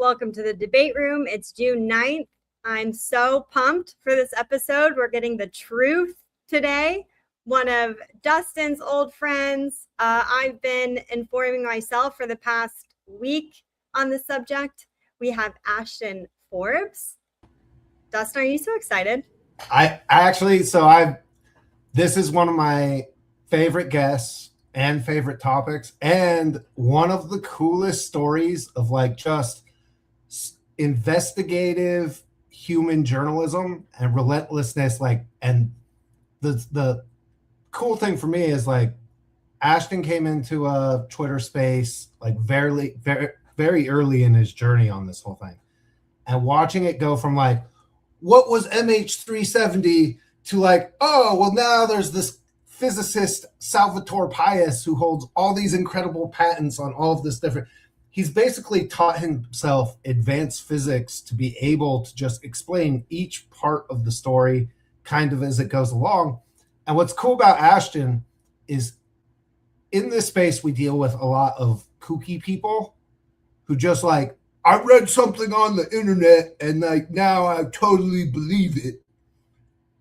Welcome to the debate room. It's June 9th. I'm so pumped for this episode. We're getting the truth today. One of Dustin's old friends. I've been informing myself for the past week on the subject. We have Ashton Forbes. Dustin, are you so excited? This is one of my favorite guests and favorite topics, and one of the coolest stories of like just investigative human journalism and relentlessness. Like, and the cool thing for me is like Ashton came into a Twitter space like very early in his journey on this whole thing, and watching it go from like, what was MH370 to like, oh, well, now there's this physicist Salvatore Pais who holds all these incredible patents on all of this different. He's basically taught himself advanced physics to be able to just explain each part of the story kind of as it goes along. And what's cool about Ashton is in this space, we deal with a lot of kooky people who just like, I read something on the internet and like now I totally believe it.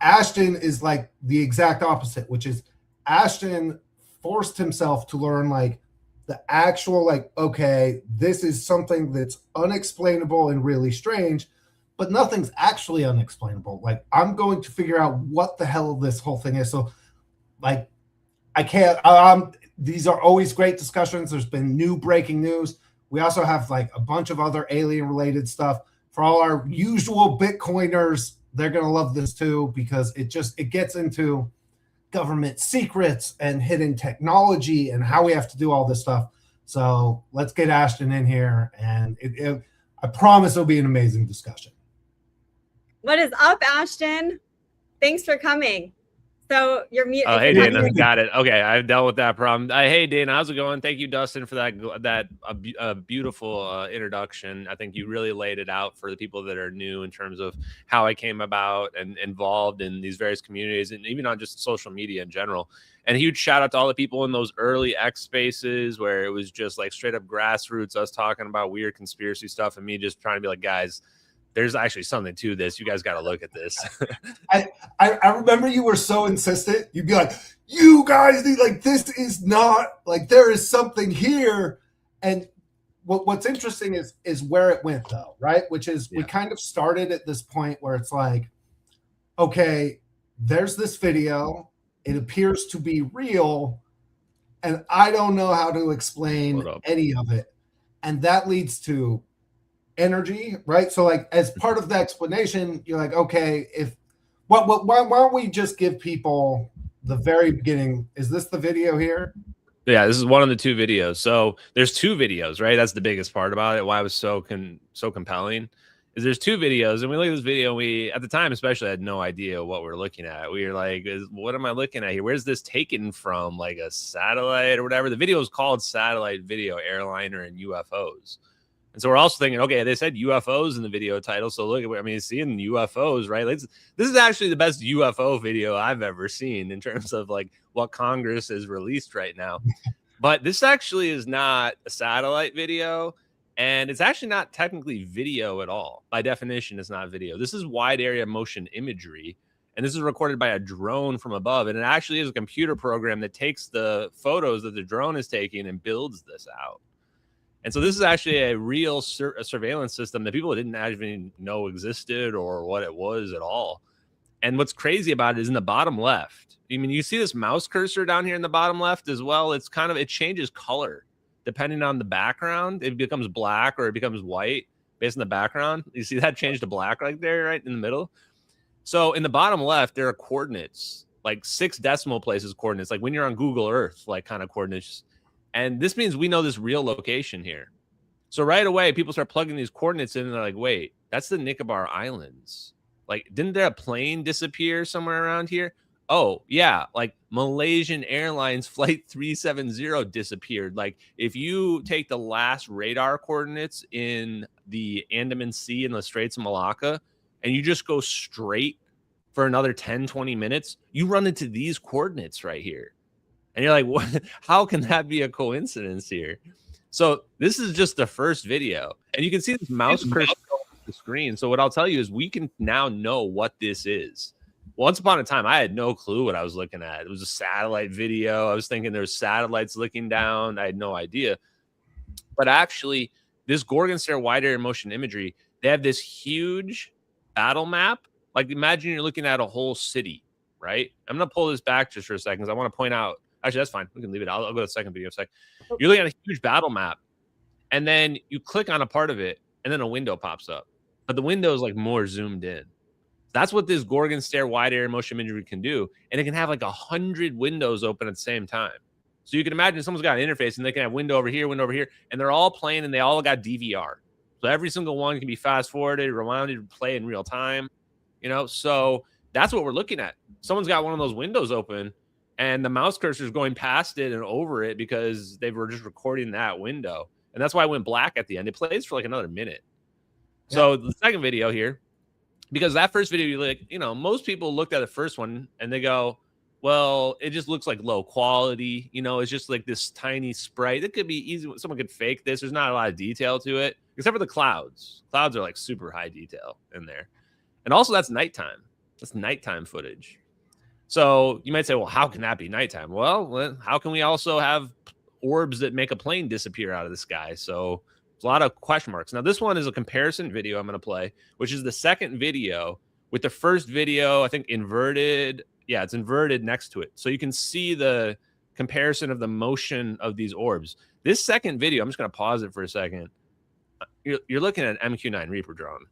Ashton is like the exact opposite, which is Ashton forced himself to learn like the actual like, okay, this is something that's unexplainable and really strange, but nothing's actually unexplainable. Like, I'm going to figure out what the hell this whole thing is. So like, I can't, these are always great discussions. There's been new breaking news. We also have like a bunch of other alien related stuff. For all our usual Bitcoiners, they're going to love this too, because it gets into government secrets and hidden technology and how we have to do all this stuff. So let's get Ashton in here, and I promise it'll be an amazing discussion. What is up, Ashton? Thanks for coming. So you're mute. Oh, hey, Dana. Got it. Okay, I've dealt with that problem. Hey, Dana, how's it going? Thank you, Dustin, for that beautiful introduction. I think you really laid it out for the people that are new in terms of how I came about and involved in these various communities, and even on just social media in general. And a huge shout out to all the people in those early X spaces where it was just like straight up grassroots, us talking about weird conspiracy stuff, and me just trying to be like, guys, there's actually something to this. You guys got to look at this. I remember you were so insistent. You'd be like, you guys need, like, this is not, like, there is something here. And what's interesting is where it went, though, right? Which is we kind of started at this point where it's like, okay, there's this video. It appears to be real. And I don't know how to explain any of it. And that leads to energy, right? So like as part of the explanation, you're like, okay, why don't we just give people the very beginning? Is this the video here? Yeah, this is one of the two videos. So there's two videos, right? That's the biggest part about it. Why it was so compelling is there's two videos, and we look at this video. We at the time especially had no idea what we're looking at. We were like, what am I looking at here? Where's this taken from? Like a satellite or whatever. The video is called Satellite Video Airliner and UFOs. And so we're also thinking, okay, they said UFOs in the video title. So look at, I mean, seeing UFOs, right? Like, this is actually the best UFO video I've ever seen in terms of like what Congress has released right now. But this actually is not a satellite video. And it's actually not technically video at all. By definition, it's not video. This is wide area motion imagery. And this is recorded by a drone from above. And it actually is a computer program that takes the photos that the drone is taking and builds this out. And so this is actually a real surveillance system that people didn't even know existed or what it was at all. And what's crazy about it is in the bottom left. I mean, you see this mouse cursor down here in the bottom left as well. It's kind of, it changes color depending on the background. It becomes black or it becomes white based on the background. You see that change to black right there, right in the middle. So in the bottom left, there are coordinates, like 6 decimal places coordinates, like when you're on Google Earth, like kind of coordinates. And this means we know this real location here. So right away, people start plugging these coordinates in and they're like, wait, that's the Nicobar Islands. Like, didn't there a plane disappear somewhere around here? Oh, yeah, like Malaysian Airlines Flight 370 disappeared. Like, if you take the last radar coordinates in the Andaman Sea and the Straits of Malacca, and you just go straight for another 10, 20 minutes, you run into these coordinates right here. And you're like, what? How can that be a coincidence here? So this is just the first video. And you can see this mouse cursor on the screen. So what I'll tell you is we can now know what this is. Once upon a time, I had no clue what I was looking at. It was a satellite video. I was thinking there's satellites looking down. I had no idea. But actually, this Gorgon Stare wide area motion imagery, they have this huge battle map. Like, imagine you're looking at a whole city, right? I'm going to pull this back just for a second because I want to point out. Actually, that's fine. We can leave it. I'll go to the second video in a sec. You're looking at a huge battle map, and then you click on a part of it, and then a window pops up. But the window is like more zoomed in. That's what this Gorgon Stare wide area motion imagery can do. And it can have like 100 windows open at the same time. So you can imagine someone's got an interface, and they can have window over here, and they're all playing, and they all got DVR. So every single one can be fast forwarded, rewinded, play in real time. You know, so that's what we're looking at. Someone's got one of those windows open, and the mouse cursor is going past it and over it because they were just recording that window. And that's why it went black at the end. It plays for like another minute. Yeah. So the second video here, because that first video, most people looked at the first one and they go, well, it just looks like low quality. It's just like this tiny sprite. It could be easy. Someone could fake this. There's not a lot of detail to it, except for the clouds. Clouds are like super high detail in there. And also that's nighttime. That's nighttime footage. So you might say, well, how can that be nighttime? Well, how can we also have orbs that make a plane disappear out of the sky? So there's a lot of question marks. Now, this one is a comparison video I'm going to play, which is the second video with the first video, I think inverted. Yeah, it's inverted next to it. So you can see the comparison of the motion of these orbs. This second video, I'm just going to pause it for a second. You're looking at an MQ-9 Reaper drone.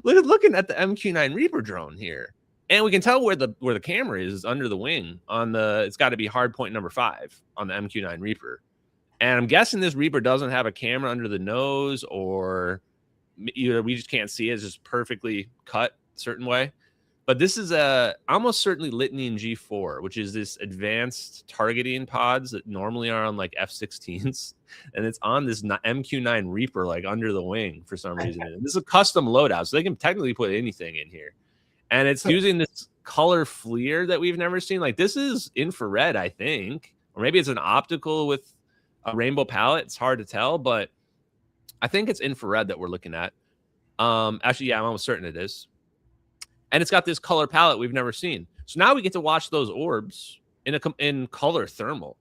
Looking at the MQ-9 Reaper drone here. And we can tell where the camera is under the wing on the, it's got to be hard point number 5 on the MQ-9 Reaper. And I'm guessing this Reaper doesn't have a camera under the nose, or either we just can't see it. It's just perfectly cut a certain way. But this is almost certainly Litanium G4, which is this advanced targeting pods that normally are on like F-16s. And it's on this MQ-9 Reaper, like under the wing for some reason. And this is a custom loadout, so they can technically put anything in here. And it's using this color FLIR that we've never seen. Like, this is infrared, I think. Or maybe it's an optical with a rainbow palette. It's hard to tell, but I think it's infrared that we're looking at. Actually, yeah, I'm almost certain it is. And it's got this color palette we've never seen. So now we get to watch those orbs in color thermal,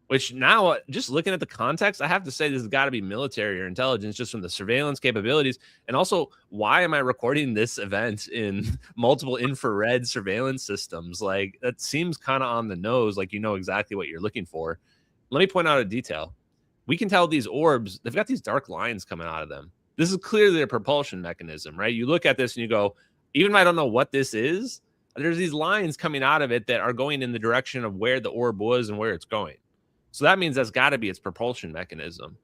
which now, just looking at the context, I have to say this has got to be military or intelligence, just from the surveillance capabilities. And also, why am I recording this event in multiple infrared surveillance systems? Like, that seems kind of on the nose, like you know exactly what you're looking for. Let me point out a detail. We can tell these orbs, they've got these dark lines coming out of them. This is clearly a propulsion mechanism, right? You look at this and you go, even if I don't know what this is, there's these lines coming out of it that are going in the direction of where the orb was and where it's going. So that means that's got to be its propulsion mechanism.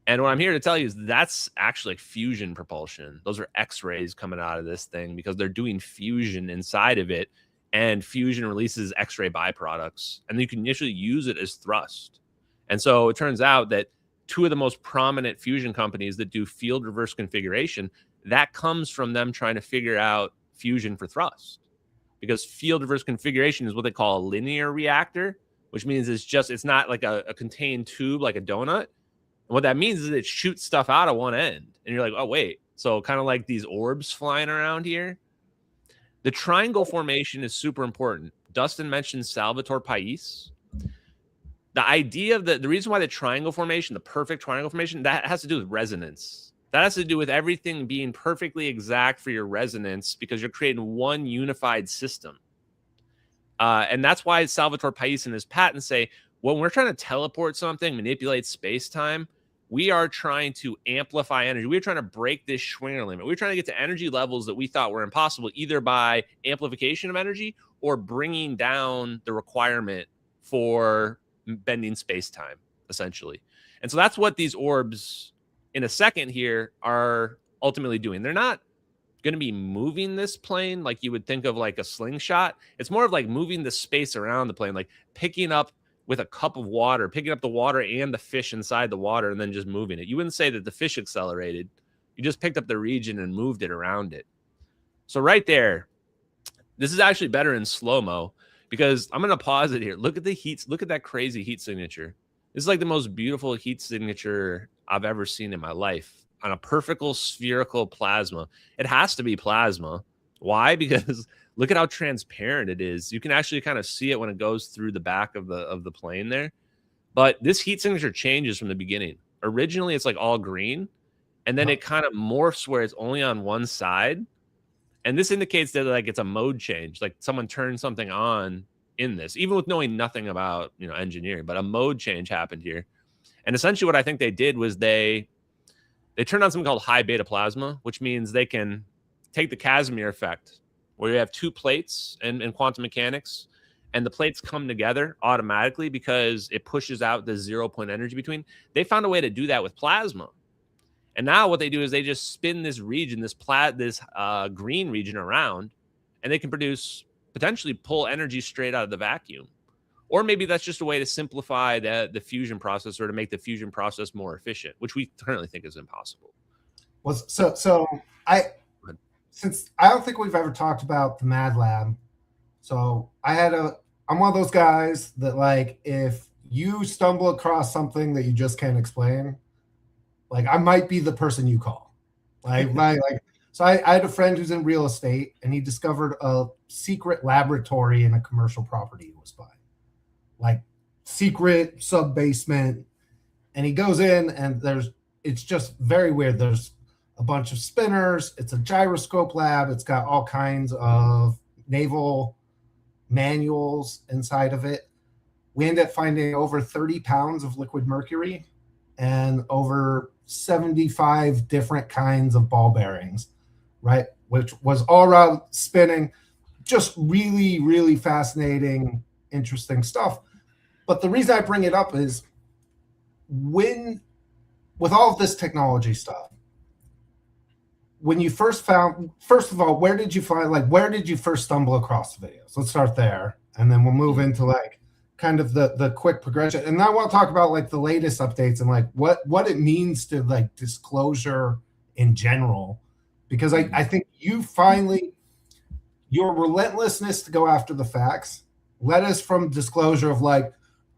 And what I'm here to tell you is that's actually fusion propulsion. Those are X-rays coming out of this thing because they're doing fusion inside of it, and fusion releases X-ray byproducts, and you can initially use it as thrust. And so it turns out that two of the most prominent fusion companies that do field reverse configuration, that comes from them trying to figure out fusion for thrust. Because field reverse configuration is what they call a linear reactor, which means it's not like a contained tube like a donut. And what that means is it shoots stuff out of one end. And you're like, oh, wait. So kind of like these orbs flying around here. The triangle formation is super important. Dustin mentioned Salvatore Pais. The idea of the reason why the triangle formation, the perfect triangle formation, that has to do with resonance. That has to do with everything being perfectly exact for your resonance because you're creating one unified system. And that's why Salvatore Pais and his patents say, when we're trying to teleport something, manipulate space-time, we are trying to amplify energy. We're trying to break this Schwinger limit. We're trying to get to energy levels that we thought were impossible, either by amplification of energy or bringing down the requirement for bending space-time, essentially. And so that's what these orbs in a second here are ultimately doing. They're not going to be moving this plane like you would think of like a slingshot. It's more of like moving the space around the plane, like picking up with a cup of water, picking up the water and the fish inside the water and then just moving it. You wouldn't say that the fish accelerated. You just picked up the region and moved it around it. So right there, this is actually better in slow-mo because I'm going to pause it here. Look at the heat. Look at that crazy heat signature. This is like the most beautiful heat signature I've ever seen in my life on a perfect spherical plasma. It has to be plasma. Why? Because look at how transparent it is. You can actually kind of see it when it goes through the back of the plane there. But this heat signature changes from the beginning. Originally, it's like all green, and then it kind of morphs where it's only on one side. And this indicates that like it's a mode change, like someone turned something on in this, even with knowing nothing about engineering. But a mode change happened here. And essentially, what I think they did was they turned on something called high beta plasma, which means they can take the Casimir effect, where you have two plates in quantum mechanics, and the plates come together automatically because it pushes out the 0 point energy between. They found a way to do that with plasma. And now what they do is they just spin this region, this green region around, and they can potentially pull energy straight out of the vacuum. Or maybe that's just a way to simplify the fusion process or to make the fusion process more efficient, which we currently think is impossible. Well, since I don't think we've ever talked about the Mad Lab, so I'm one of those guys that, like, if you stumble across something that you just can't explain, like, I might be the person you call. So I had a friend who's in real estate, and he discovered a secret laboratory in a commercial property he was buying, like secret sub basement. And he goes in, and it's just very weird. There's a bunch of spinners. It's a gyroscope lab. It's got all kinds of naval manuals inside of it. We ended up finding over 30 pounds of liquid mercury and over 75 different kinds of ball bearings, right? Which was all around spinning. Just really, really fascinating, interesting stuff. But the reason I bring it up is with all of this technology stuff, when you first of all, where did you first stumble across the videos? Let's start there. And then we'll move into like kind of the quick progression. And I want to talk about like the latest updates and like what it means to like disclosure in general. Because I think you finally, your relentlessness to go after the facts led us from disclosure of like,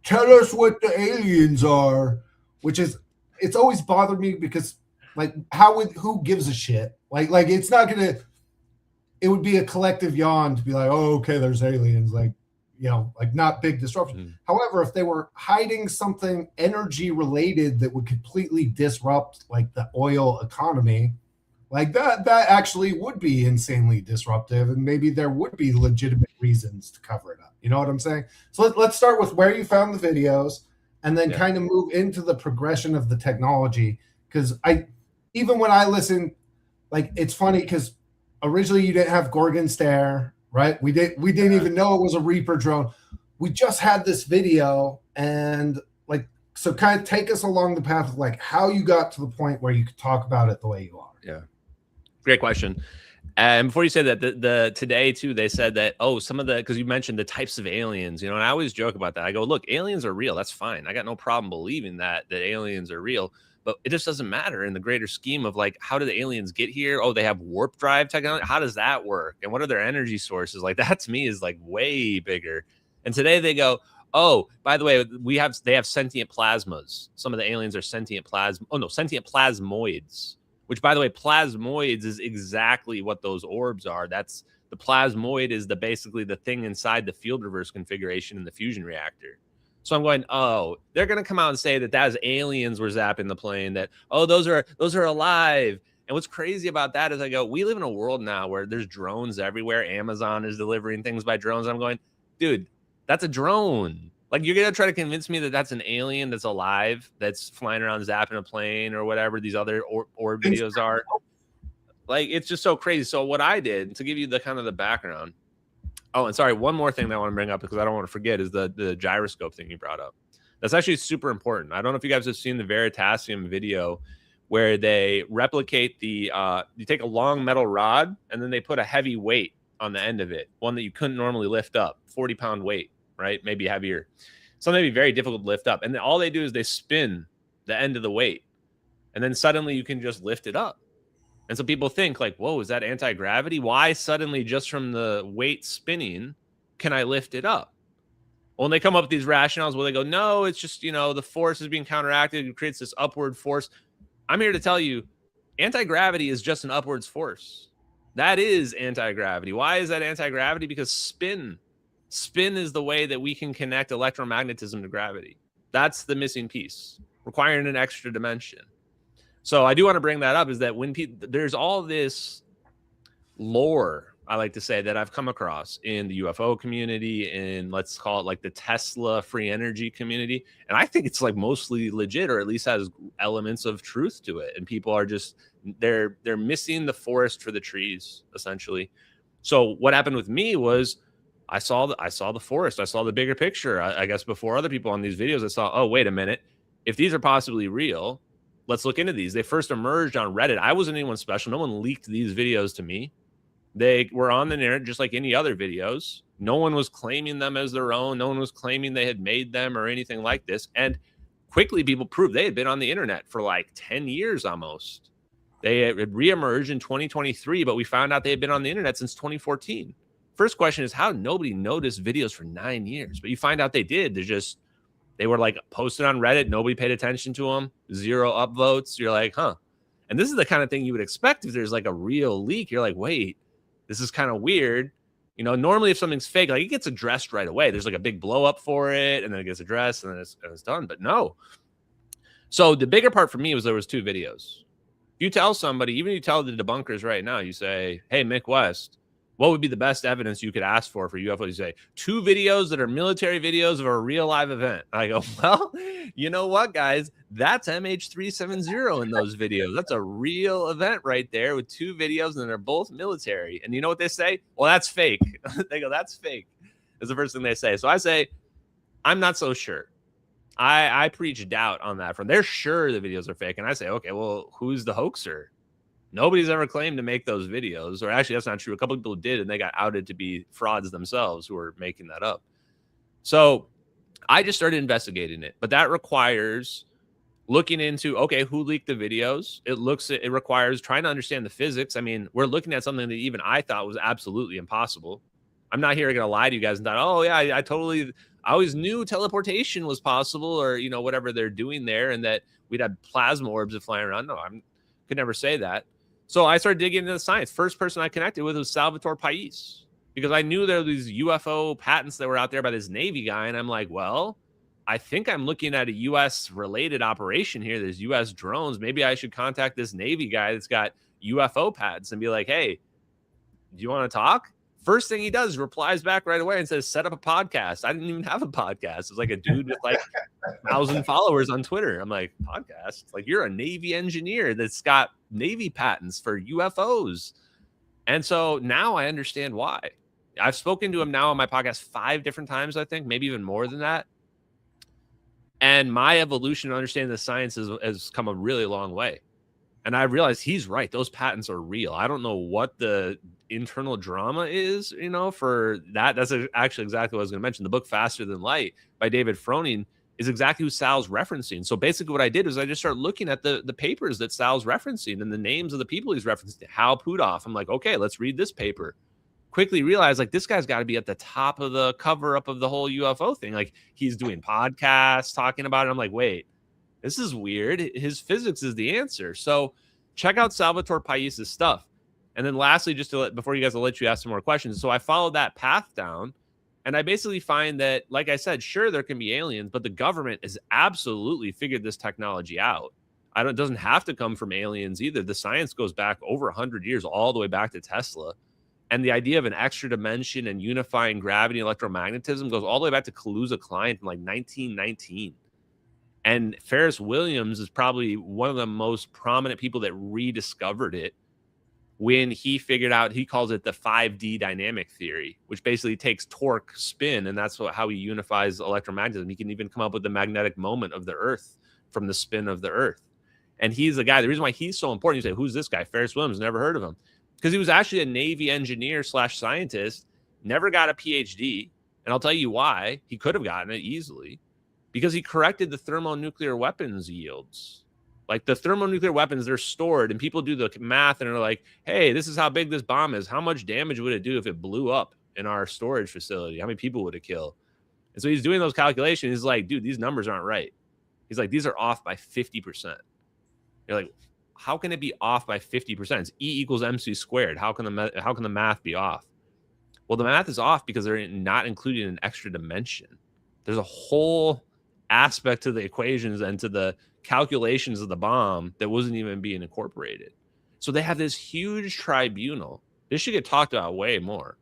tell us what the aliens are, which is, it's always bothered me because like who gives a shit? Like it's not gonna, it would be a collective yawn to be like, oh, okay, there's aliens, like, like not big disruption. However, if they were hiding something energy related that would completely disrupt like the oil economy, like that actually would be insanely disruptive, and maybe there would be legitimate reasons to cover it up. You know what I'm saying? So let's start with where you found the videos, and then kind of move into the progression of the technology. Because even when I listen, like, it's funny because originally you didn't have Gorgon Stare, right? We didn't even know it was a Reaper drone. We just had this video, and like, so kind of take us along the path of like how you got to the point where you could talk about it the way you are. Yeah. Great question. And before you say that, the today too, they said that, oh, some of the, because you mentioned the types of aliens, and I always joke about that. I go, look, aliens are real. That's fine. I got no problem believing that aliens are real, but it just doesn't matter in the greater scheme of like, how do the aliens get here? Oh, they have warp drive technology. How does that work? And what are their energy sources? Like that to me is like way bigger. And today they go, oh, by the way, they have sentient plasmas. Some of the aliens are sentient plasma. Oh no, sentient plasmoids. Which, by the way, plasmoids is exactly what those orbs are. That's the plasmoid is basically the thing inside the field reverse configuration in the fusion reactor. So I'm going, oh, they're going to come out and say that that's aliens were zapping the plane. That, oh, those are alive. And what's crazy about that is I go, we live in a world now where there's drones everywhere. Amazon is delivering things by drones. I'm going, dude, that's a drone. Like, you're going to try to convince me that that's an alien that's alive, that's flying around zapping a plane or whatever these other orb videos are. Like, it's just so crazy. So what I did, to give you the kind of the background. Oh, and sorry, one more thing that I want to bring up because I don't want to forget is the gyroscope thing you brought up. That's actually super important. I don't know if you guys have seen the Veritasium video where they replicate you take a long metal rod and then they put a heavy weight on the end of it, one that you couldn't normally lift up, 40-pound weight. Right? Maybe heavier. Something that'd be very difficult to lift up. And then all they do is they spin the end of the weight. And then suddenly you can just lift it up. And so people think like, whoa, is that anti-gravity? Why suddenly just from the weight spinning can I lift it up? Well, and they come up with these rationales where they go, no, it's just, the force is being counteracted. It creates this upward force. I'm here to tell you, anti-gravity is just an upwards force. That is anti-gravity. Why is that anti-gravity? Because spin is the way that we can connect electromagnetism to gravity. That's the missing piece, requiring an extra dimension. So I do want to bring that up is that when there's all this lore, I like to say, that I've come across in the UFO community, and let's call it like the Tesla free energy community. And I think it's like mostly legit, or at least has elements of truth to it. And people are just, they're missing the forest for the trees, essentially. So what happened with me was, I saw the forest. I saw the bigger picture. I guess before other people on these videos, I saw, oh, wait a minute. If these are possibly real, let's look into these. They first emerged on Reddit. I wasn't anyone special. No one leaked these videos to me. They were on the internet just like any other videos. No one was claiming them as their own. No one was claiming they had made them or anything like this. And quickly people proved they had been on the internet for like 10 years almost. They had reemerged in 2023, but we found out they had been on the internet since 2014. First question is, how nobody noticed videos for 9 years? But you find out they did. They were like posted on Reddit. Nobody paid attention to them. 0 upvotes. You're like, huh. And this is the kind of thing you would expect if there's like a real leak. You're like, wait, this is kind of weird. Normally if something's fake, like it gets addressed right away. There's like a big blow up for it, and then it gets addressed, and then it's done. But no. So the bigger part for me was there was 2 videos. If you tell somebody, even if you tell the debunkers right now, you say, hey, Mick West, what would be the best evidence you could ask for UFO? You say 2 videos that are military videos of a real live event. I go, well, you know what, guys? That's MH370 in those videos. That's a real event right there with 2 videos, and they're both military. And you know what they say? Well, that's fake. They go, that's fake. That's the first thing they say. So I say, I'm not so sure. I preach doubt on that front. They're sure the videos are fake. And I say, okay, well, who's the hoaxer? Nobody's ever claimed to make those videos, or actually that's not true. A couple of people did, and they got outed to be frauds themselves who were making that up. So I just started investigating it, but that requires looking into, okay, who leaked the videos? It requires trying to understand the physics. I mean, we're looking at something that even I thought was absolutely impossible. I'm not here going to lie to you guys and thought, oh yeah, I always knew teleportation was possible, or, whatever they're doing there, and that we'd have plasma orbs flying around. No, could never say that. So I started digging into the science. First person I connected with was Salvatore Pais, because I knew there were these UFO patents that were out there by this Navy guy. And I'm like, well, I think I'm looking at a U.S. related operation here. There's U.S. drones. Maybe I should contact this Navy guy that's got UFO patents and be like, hey, do you want to talk? First thing he does, replies back right away and says, set up a podcast. I didn't even have a podcast. It's like a dude with like 1,000 followers on Twitter. I'm like, podcast? Like, you're a Navy engineer that's got Navy patents for UFOs. And so now I understand why. I've spoken to him now on my podcast 5 different times, I think, maybe even more than that. And my evolution to understanding the science has come a really long way. And I realized he's right. Those patents are real. I don't know what the internal drama is, you know, for that. That's actually exactly what I was going to mention. The book Faster Than Light by David Froning is exactly who Sal's referencing. So basically what I did was I just started looking at the papers that Sal's referencing and the names of the people he's referencing. Hal Puthoff. I'm like, okay, let's read this paper. Quickly realized, like, this guy's got to be at the top of the cover up of the whole UFO thing. Like, he's doing podcasts talking about it. I'm like, wait, this is weird. His physics is the answer. So check out Salvatore Pais' stuff. And then lastly, just to before you guys, I'll let you ask some more questions. So I followed that path down, and I basically find that, like I said, sure, there can be aliens, but the government has absolutely figured this technology out. It doesn't have to come from aliens either. The science goes back over 100 years, all the way back to Tesla. And the idea of an extra dimension and unifying gravity and electromagnetism goes all the way back to Kaluza Klein from like 1919. And Ferris Williams is probably one of the most prominent people that rediscovered it when he figured out, he calls it the 5D dynamic theory, which basically takes torque, spin, and that's how he unifies electromagnetism. He can even come up with the magnetic moment of the Earth from the spin of the Earth. And he's the guy, the reason why he's so important, you say, who's this guy? Ferris Williams, never heard of him. Because he was actually a Navy engineer / scientist, never got a PhD. And I'll tell you why. He could have gotten it easily. Because he corrected the thermonuclear weapons yields. Like, the thermonuclear weapons, they're stored, and people do the math and are like, hey, this is how big this bomb is. How much damage would it do if it blew up in our storage facility? How many people would it kill? And so he's doing those calculations. He's like, dude, these numbers aren't right. He's like, these are off by 50%. You're like, how can it be off by 50%? It's E equals MC squared. How can the math be off? Well, the math is off because they're not including an extra dimension. There's a whole aspect to the equations and to the calculations of the bomb that wasn't even being incorporated. So they have this huge tribunal. This should get talked about way more,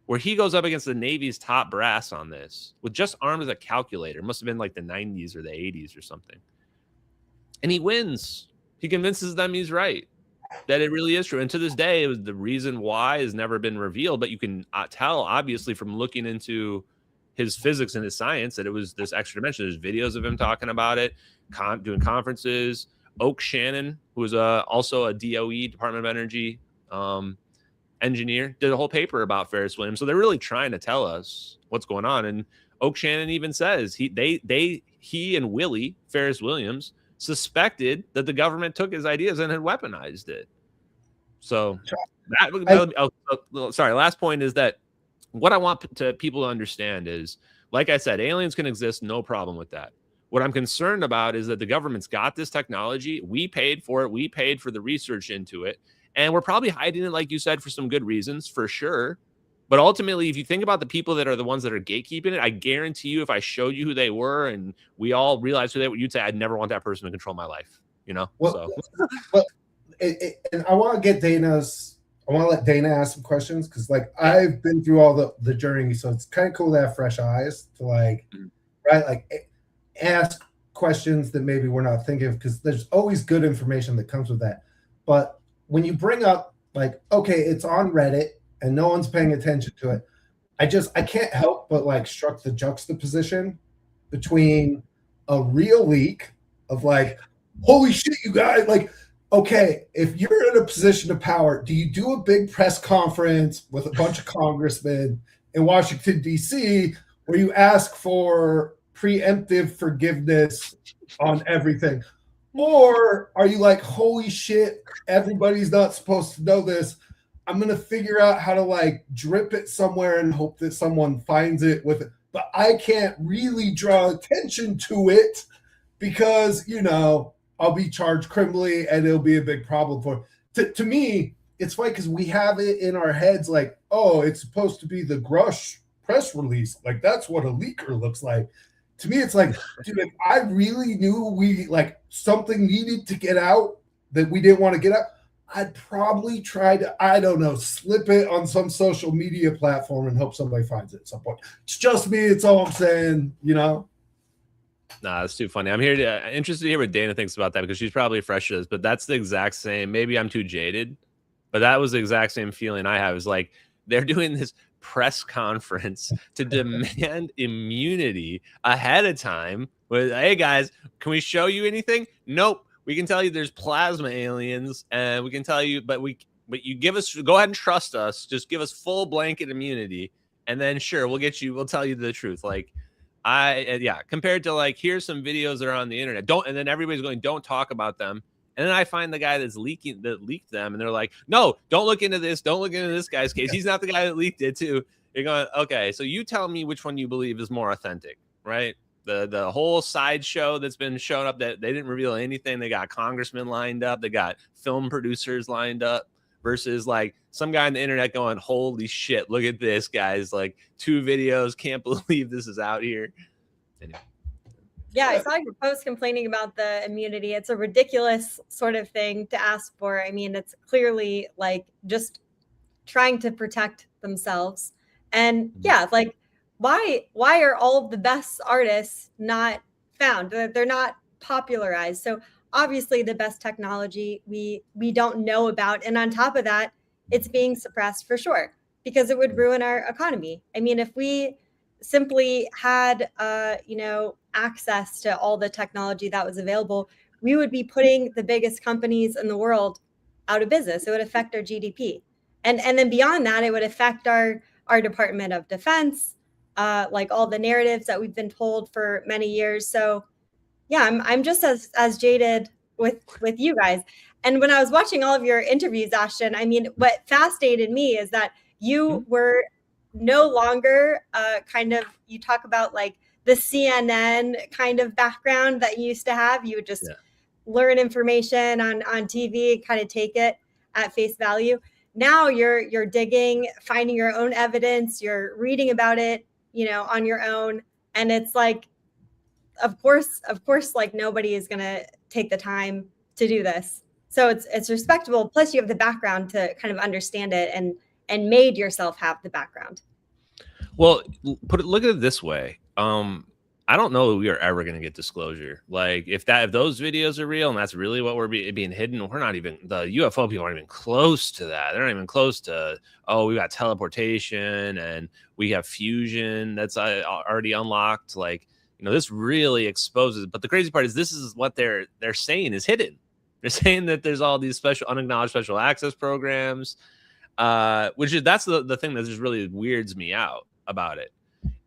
where he goes up against the Navy's top brass on this with just armed with a calculator. It must have been like the 90s or the 80s or something. And he wins. He convinces them he's right, that it really is true. And to this day, it was the reason why has never been revealed. But you can tell, obviously, from looking into his physics and his science, that it was this extra dimension. There's videos of him talking about it, doing conferences. Oak Shannon, who was also a DOE, Department of Energy engineer, did a whole paper about Ferris Williams. So they're really trying to tell us what's going on. And Oak Shannon even says he and Willie Ferris Williams suspected that the government took his ideas and had weaponized it. So sorry. Last point is that what I want people to understand is, like I said, aliens can exist, no problem with that. What I'm concerned about is that the government's got this technology. We paid for it. We paid for the research into it. And we're probably hiding it, like you said, for some good reasons, for sure. But ultimately, if you think about the people that are the ones that are gatekeeping it, I guarantee you, if I showed you who they were and we all realized who they were, you'd say, I'd never want that person to control my life. You know? Well, and I want to let Dana ask some questions, because like I've been through all the journey, so it's kind of cool to have fresh eyes to ask questions that maybe we're not thinking of, because there's always good information that comes with that. But when you bring up like, okay, it's on Reddit and no one's paying attention to it, I can't help but like struck the juxtaposition between a real leak of like, holy shit, you guys, like, okay, if you're in a position of power, do you do a big press conference with a bunch of congressmen in Washington, D.C., where you ask for preemptive forgiveness on everything? Or are you like, holy shit, everybody's not supposed to know this. I'm going to figure out how to like drip it somewhere and hope that someone finds it with it. But I can't really draw attention to it because, you know, I'll be charged criminally and it'll be a big problem for it. To me, it's funny because we have it in our heads like, oh, it's supposed to be the Grush press release. Like, that's what a leaker looks like. To me, it's like, dude, if I really knew we like something needed to get out that we didn't want to get out, I'd probably try to, I don't know, slip it on some social media platform and hope somebody finds it at some point. It's just me. It's all I'm saying, you know? Nah, that's too funny. I'm interested to hear what Dana thinks about that, because she's probably fresh to this, but that's the exact same. Maybe I'm too jaded, but that was the exact same feeling I have. Is like, they're doing this press conference to demand immunity ahead of time with, hey guys, can we show you anything? Nope. we can tell you there's plasma aliens, and we can tell you, but you go ahead and trust us. Just give us full blanket immunity, and then sure, we'll tell you the truth. Like, compared to like, here's some videos that are on the internet. And then everybody's going, don't talk about them. And then I find the guy that leaked them, and they're like, no, don't look into this. Don't look into this guy's case. He's not the guy that leaked it too. You're going, okay, so you tell me which one you believe is more authentic, right? The whole sideshow that's been shown up that they didn't reveal anything. They got congressmen lined up. They got film producers lined up versus like some guy on the internet going, holy shit, look at this, guys. Like 2 videos. Can't believe this is out here. Anyway. Yeah, I saw your post complaining about the immunity. It's a ridiculous sort of thing to ask for. I mean, it's clearly like just trying to protect themselves. And yeah, like why are all of the best artists not found? They're not popularized. So obviously the best technology we don't know about. And on top of that, it's being suppressed for sure, because it would ruin our economy. I mean, if we simply had access to all the technology that was available, we would be putting the biggest companies in the world out of business. It would affect our GDP. And then beyond that, it would affect our Department of Defense, like all the narratives that we've been told for many years. So yeah, I'm just as jaded with you guys. And when I was watching all of your interviews, Ashton, I mean, what fascinated me is that you were no longer you talk about like the CNN kind of background that you used to have. You would just learn information on TV, kind of take it at face value. Now you're digging, finding your own evidence, you're reading about it, on your own. And it's like, of course, like nobody is going to take the time to do this. So it's respectable. Plus you have the background to kind of understand it and made yourself have the background. Well, look at it this way. I don't know that we are ever going to get disclosure. Like if those videos are real and that's really what we're being hidden, we're not even, the UFO people aren't even close to that. They're not even close to, oh, we got teleportation and we have fusion that's already unlocked. Like, this really exposes. But the crazy part is this is what they're saying is hidden. They're saying that there's all these unacknowledged special access programs, that's the thing that just really weirds me out about it.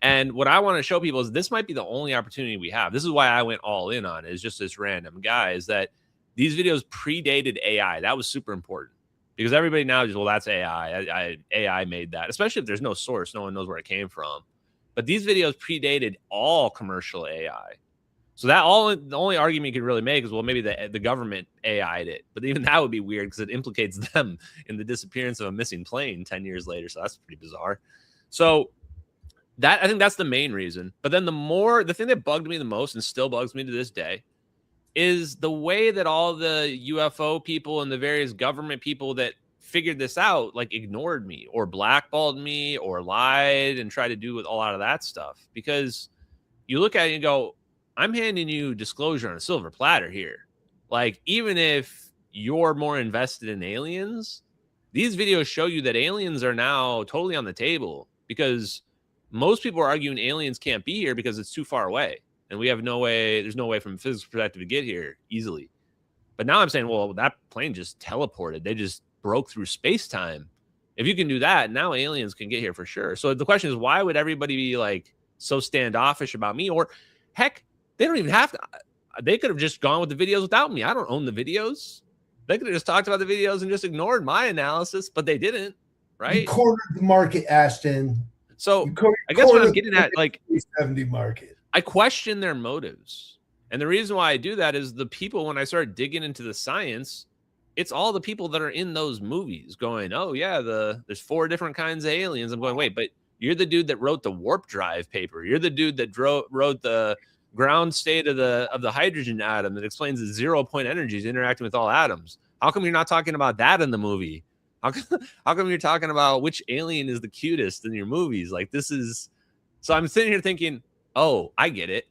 And what I want to show people is this might be the only opportunity we have. This is why I went all in on it. It's just this random guy, is that these videos predated AI. That was super important because everybody now is, well, that's AI. AI made that, especially if there's no source. No one knows where it came from. But these videos predated all commercial AI. So the only argument you could really make is, well, maybe the government AI'd it. But even that would be weird because it implicates them in the disappearance of a missing plane 10 years later. So that's pretty bizarre. So I think that's the main reason. But then the thing that bugged me the most and still bugs me to this day is the way that all the UFO people and the various government people that figured this out, like, ignored me or blackballed me or lied and tried to do with a lot of that stuff. Because you look at it and go, I'm handing you disclosure on a silver platter here. Like, even if you're more invested in aliens, these videos show you that aliens are now totally on the table, because most people are arguing aliens can't be here because it's too far away. And we have there's no way from a physics perspective to get here easily. But now I'm saying, well, that plane just teleported. They just broke through space-time. If you can do that, now aliens can get here for sure. So the question is, why would everybody be like so standoffish about me? Or heck, they don't even have to. They could have just gone with the videos without me. I don't own the videos. They could have just talked about the videos and just ignored my analysis, but they didn't, right? You cornered the market, Ashton. So I guess what I'm getting at, like, 370 market. I question their motives. And the reason why I do that is the people, when I start digging into the science, it's all the people that are in those movies going, oh yeah, there's 4 different kinds of aliens. I'm going, wait, but you're the dude that wrote the warp drive paper. You're the dude that wrote the ground state of the hydrogen atom that explains the 0-point energies interacting with all atoms. How come you're not talking about that in the movie? How come you're talking about which alien is the cutest in your movies? Like, this is, so I'm sitting here thinking, oh, I get it.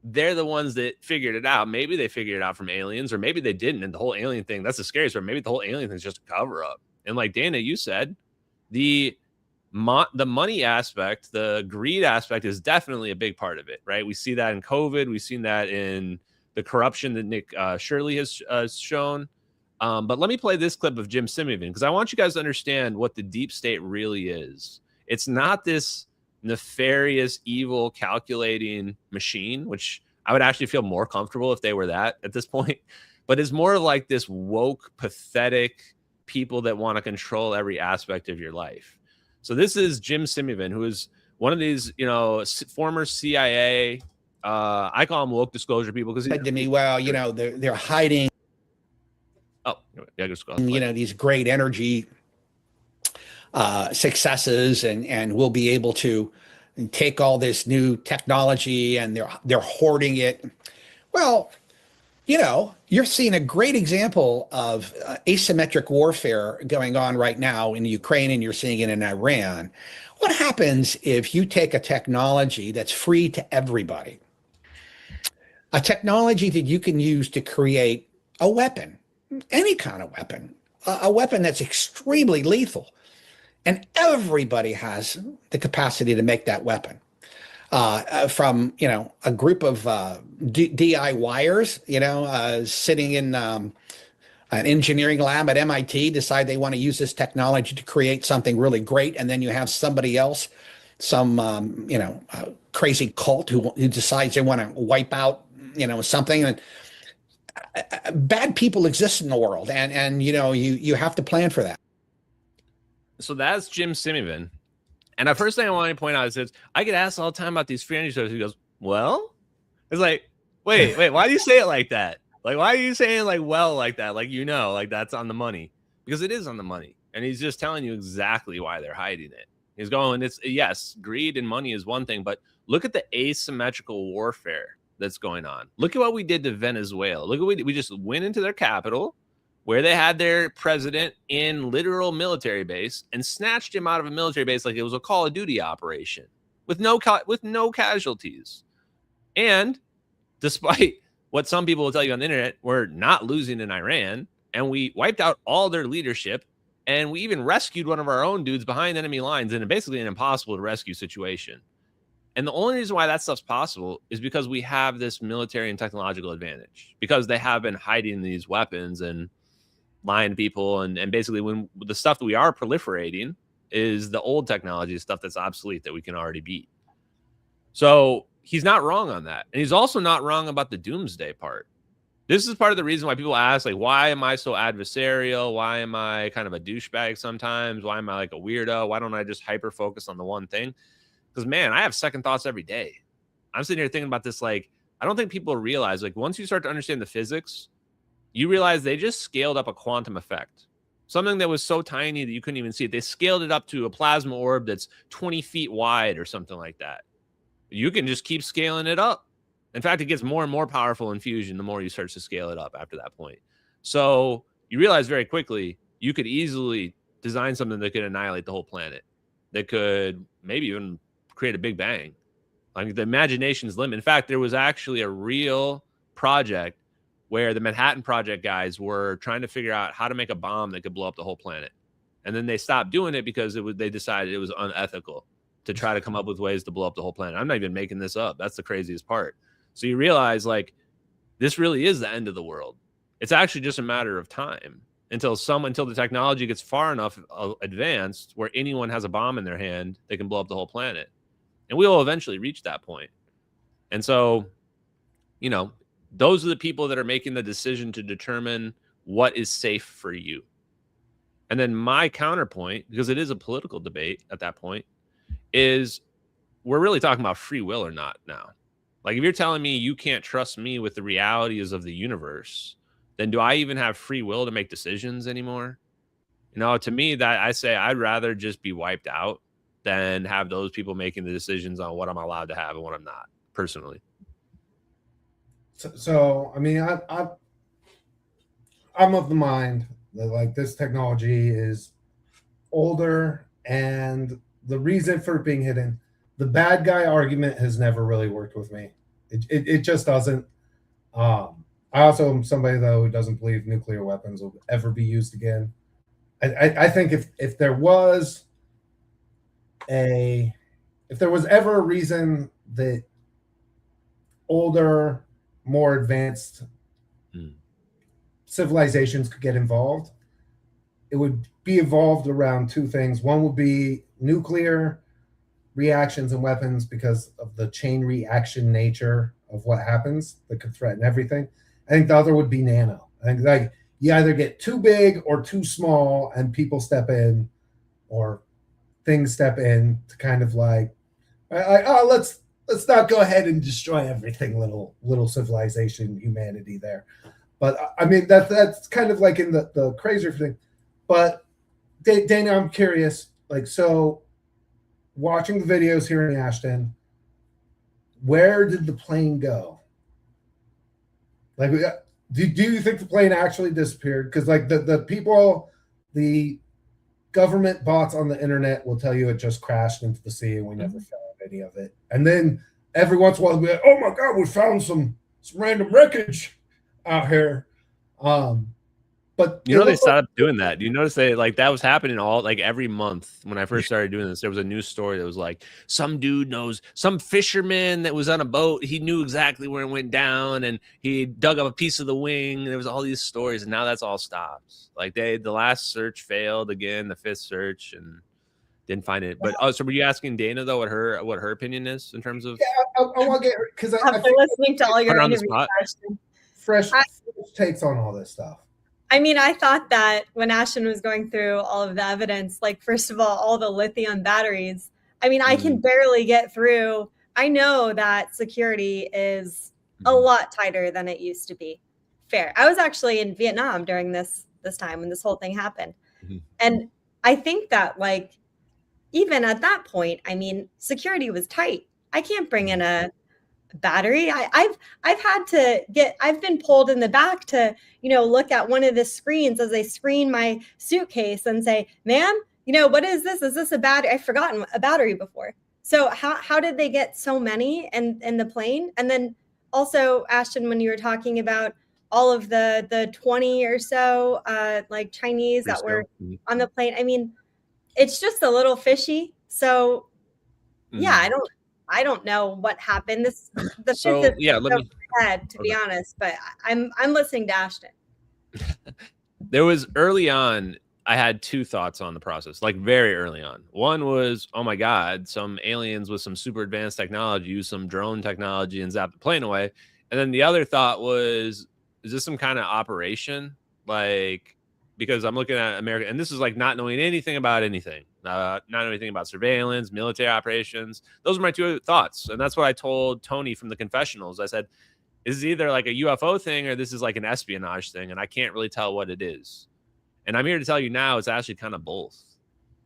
They're the ones that figured it out. Maybe they figured it out from aliens, or maybe they didn't. And the whole alien thing, that's the scariest part. Maybe the whole alien thing is just a cover up. And like Dana, you said, the money aspect, the greed aspect is definitely a big part of it, right? We see that in COVID. We've seen that in the corruption that Nick Shirley has shown. But let me play this clip of Jim Simeon, because I want you guys to understand what the deep state really is. It's not this nefarious, evil, calculating machine, which I would actually feel more comfortable if they were that at this point. But it's more like this woke, pathetic people that want to control every aspect of your life. So this is Jim Simeon, who is one of these, former CIA. I call them woke disclosure people, because said to me, well, they're hiding. Oh, yeah, just go. These great energy successes, and we'll be able to take all this new technology, and they're hoarding it. Well, you're seeing a great example of asymmetric warfare going on right now in Ukraine, and you're seeing it in Iran. What happens if you take a technology that's free to everybody, a technology that you can use to create a weapon, any kind of weapon, a weapon that's extremely lethal, and everybody has the capacity to make that weapon? From a group of DIYers, sitting in an engineering lab at MIT, decide they want to use this technology to create something really great, and then you have somebody else, some crazy cult who decides they want to wipe out something. And bad people exist in the world, and you have to plan for that. So that's Jim Simeon. And the first thing I want to point out is I get asked all the time about these free energy sources. He goes, well, it's like, wait, why do you say it like that? Like, why are you saying like that? Like that's on the money, because it is on the money. And he's just telling you exactly why they're hiding it. He's going, yes, greed and money is one thing, but look at the asymmetrical warfare that's going on. Look at what we did to Venezuela. Look at we just went into their capital, where they had their president in literal military base, and snatched him out of a military base like it was a Call of Duty operation with no casualties. And despite what some people will tell you on the internet, we're not losing in Iran, and we wiped out all their leadership, and we even rescued one of our own dudes behind enemy lines in basically an impossible to rescue situation. And the only reason why that stuff's possible is because we have this military and technological advantage, because they have been hiding these weapons and lying to people, and basically when the stuff that we are proliferating is the old technology stuff that's obsolete that we can already beat. So he's not wrong on that, and he's also not wrong about the doomsday part. This is part of the reason why people ask, like, why am I so adversarial? Why am I kind of a douchebag sometimes? Why am I like a weirdo? Why don't I just hyper focus on the one thing? Because, man, I have second thoughts every day. I'm sitting here thinking about this. Like, I don't think people realize, like, once you start to understand the physics, you realize they just scaled up a quantum effect, something that was so tiny that you couldn't even see it. They scaled it up to a plasma orb that's 20 feet wide or something like that. You can just keep scaling it up. In fact, it gets more and more powerful in fusion the more you start to scale it up after that point. So you realize very quickly you could easily design something that could annihilate the whole planet, that could maybe even create a big bang. Like, the imagination's limit. In fact, there was actually a real project where the Manhattan Project guys were trying to figure out how to make a bomb that could blow up the whole planet. And then they stopped doing it because they decided it was unethical to try to come up with ways to blow up the whole planet. I'm not even making this up. That's the craziest part. So you realize, like, this really is the end of the world. It's actually just a matter of time until the technology gets far enough advanced where anyone has a bomb in their hand, they can blow up the whole planet. And we will eventually reach that point. And so, those are the people that are making the decision to determine what is safe for you. And then my counterpoint, because it is a political debate at that point, is we're really talking about free will or not now. Like, if you're telling me you can't trust me with the realities of the universe, then do I even have free will to make decisions anymore? To me, that I say I'd rather just be wiped out than have those people making the decisions on what I'm allowed to have and what I'm not, personally. So I mean, I'm of the mind that, like, this technology is older, and the reason for it being hidden, the bad guy argument has never really worked with me. It just doesn't. I also am somebody, though, who doesn't believe nuclear weapons will ever be used again. I think if there was ever a reason that older, more advanced civilizations could get involved, it would be evolved around two things. One would be nuclear reactions and weapons because of the chain reaction nature of what happens that could threaten everything. I think the other would be nano. I think like you either get too big or too small and people step in or things step in to kind of like oh, let's not go ahead and destroy everything, little civilization, humanity there. But I mean that's kind of like in the crazier thing. But Dana, I'm curious, like, so watching the videos here in Ashton, where did the plane go? Like, do you think the plane actually disappeared? Because like the people, the government bots on the internet will tell you it just crashed into the sea and we never found any of it. And then every once in a while, we'll be like, oh my God, we found some random wreckage out here. But you know, they stopped doing that. You notice that was happening every month when I first started doing this. There was a news story that was like some dude knows some fisherman that was on a boat. He knew exactly where it went down and he dug up a piece of the wing. There was all these stories and now that's all stopped. Like the last search failed again, the fifth search, and didn't find it. But so were you asking Dana though what her opinion is in terms of? Yeah, I want to get her because I've been listening to all your interviews. Fresh takes on all this stuff. I mean, I thought that when Ashton was going through all of the evidence, like, first of all the lithium batteries, I mean, I can barely get through. I know that security is a lot tighter than it used to be. Fair. I was actually in Vietnam during this time when this whole thing happened. And I think that, like, even at that point, I mean, security was tight. I can't bring in a battery. I've been pulled in the back to, look at one of the screens as they screen my suitcase and say, ma'am, what is this? Is this a battery? I've forgotten a battery before. So how did they get so many in the plane? And then also, Ashton, when you were talking about all of the 20 or so like Chinese that were on the plane, I mean, it's just a little fishy. So yeah, I don't know what happened. Head, to be honest, but I'm listening to Ashton. There was early on, I had two thoughts on the process, like very early on. One was, oh my God, some aliens with some super advanced technology use some drone technology and zap the plane away. And then the other thought was, is this some kind of operation? Like, because I'm looking at America, and this is like not knowing anything about anything, not knowing anything about surveillance, military operations. Those are my two thoughts. And that's what I told Tony from the confessionals. I said, this is either like a UFO thing or this is like an espionage thing. And I can't really tell what it is. And I'm here to tell you now, it's actually kind of both.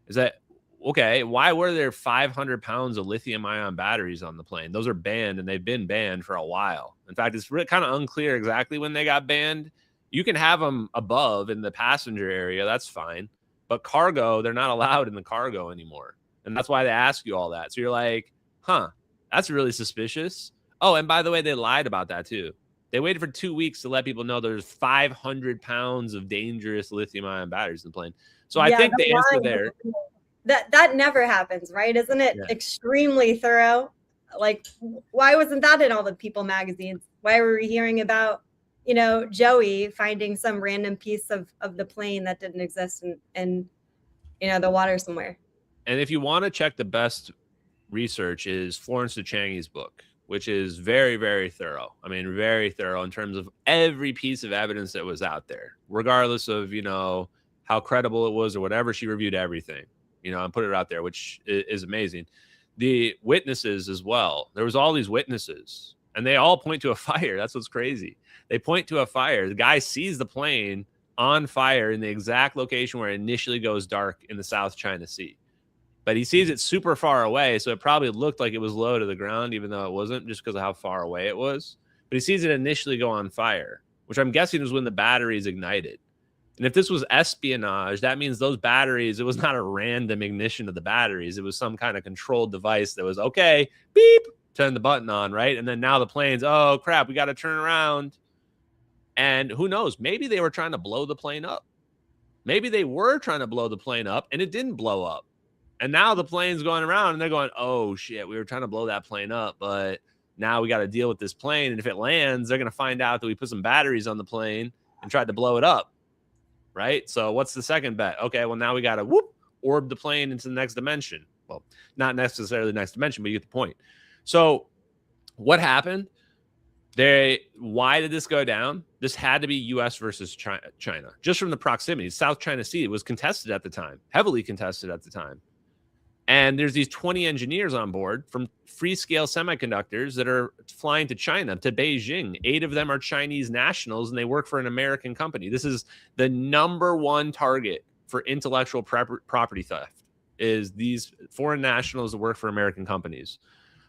Is that, okay, why were there 500 pounds of lithium ion batteries on the plane? Those are banned and they've been banned for a while. In fact, it's kind of unclear exactly when they got banned. You can have them above in the passenger area. That's fine. But cargo, they're not allowed in the cargo anymore. And that's why they ask you all that. So you're like, huh, that's really suspicious. Oh, and by the way, they lied about that too. They waited for 2 weeks to let people know there's 500 pounds of dangerous lithium ion batteries in the plane. So I think the answer there. That never happens, right? Isn't it extremely thorough? Like, why wasn't that in all the People magazines? Why were we hearing about, Joey finding some random piece of the plane that didn't exist in the water somewhere? And if you want to check the best research is Florence DeChangy's book, which is very, very thorough. I mean, very thorough in terms of every piece of evidence that was out there, regardless of, how credible it was or whatever. She reviewed everything, and put it out there, which is amazing. The witnesses as well. There was all these witnesses and they all point to a fire. That's what's crazy. They point to a fire. The guy sees the plane on fire in the exact location where it initially goes dark in the South China Sea. But he sees it super far away, so it probably looked like it was low to the ground, even though it wasn't, just because of how far away it was. But he sees it initially go on fire, which I'm guessing is when the batteries ignited. And if this was espionage, that means those batteries, it was not a random ignition of the batteries. It was some kind of controlled device that was, okay, beep, turn the button on, right? And then now the plane's, oh, crap, we got to turn around. And who knows? Maybe they were trying to blow the plane up. Maybe they were trying to blow the plane up, and it didn't blow up. And now the plane's going around and they're going, oh, shit, we were trying to blow that plane up, but now we got to deal with this plane. And if it lands, they're going to find out that we put some batteries on the plane and tried to blow it up. Right. So what's the second bet? Okay, well, now we got to orb the plane into the next dimension. Well, not necessarily the next dimension, but you get the point. So what happened? Why did this go down? This had to be U.S. versus China, just from the proximity. South China Sea was contested at the time, heavily contested at the time. And there's these 20 engineers on board from Freescale Semiconductors that are flying to China, to Beijing. 8 of them are Chinese nationals, and they work for an American company. This is the #1 target for intellectual property theft, is these foreign nationals that work for American companies.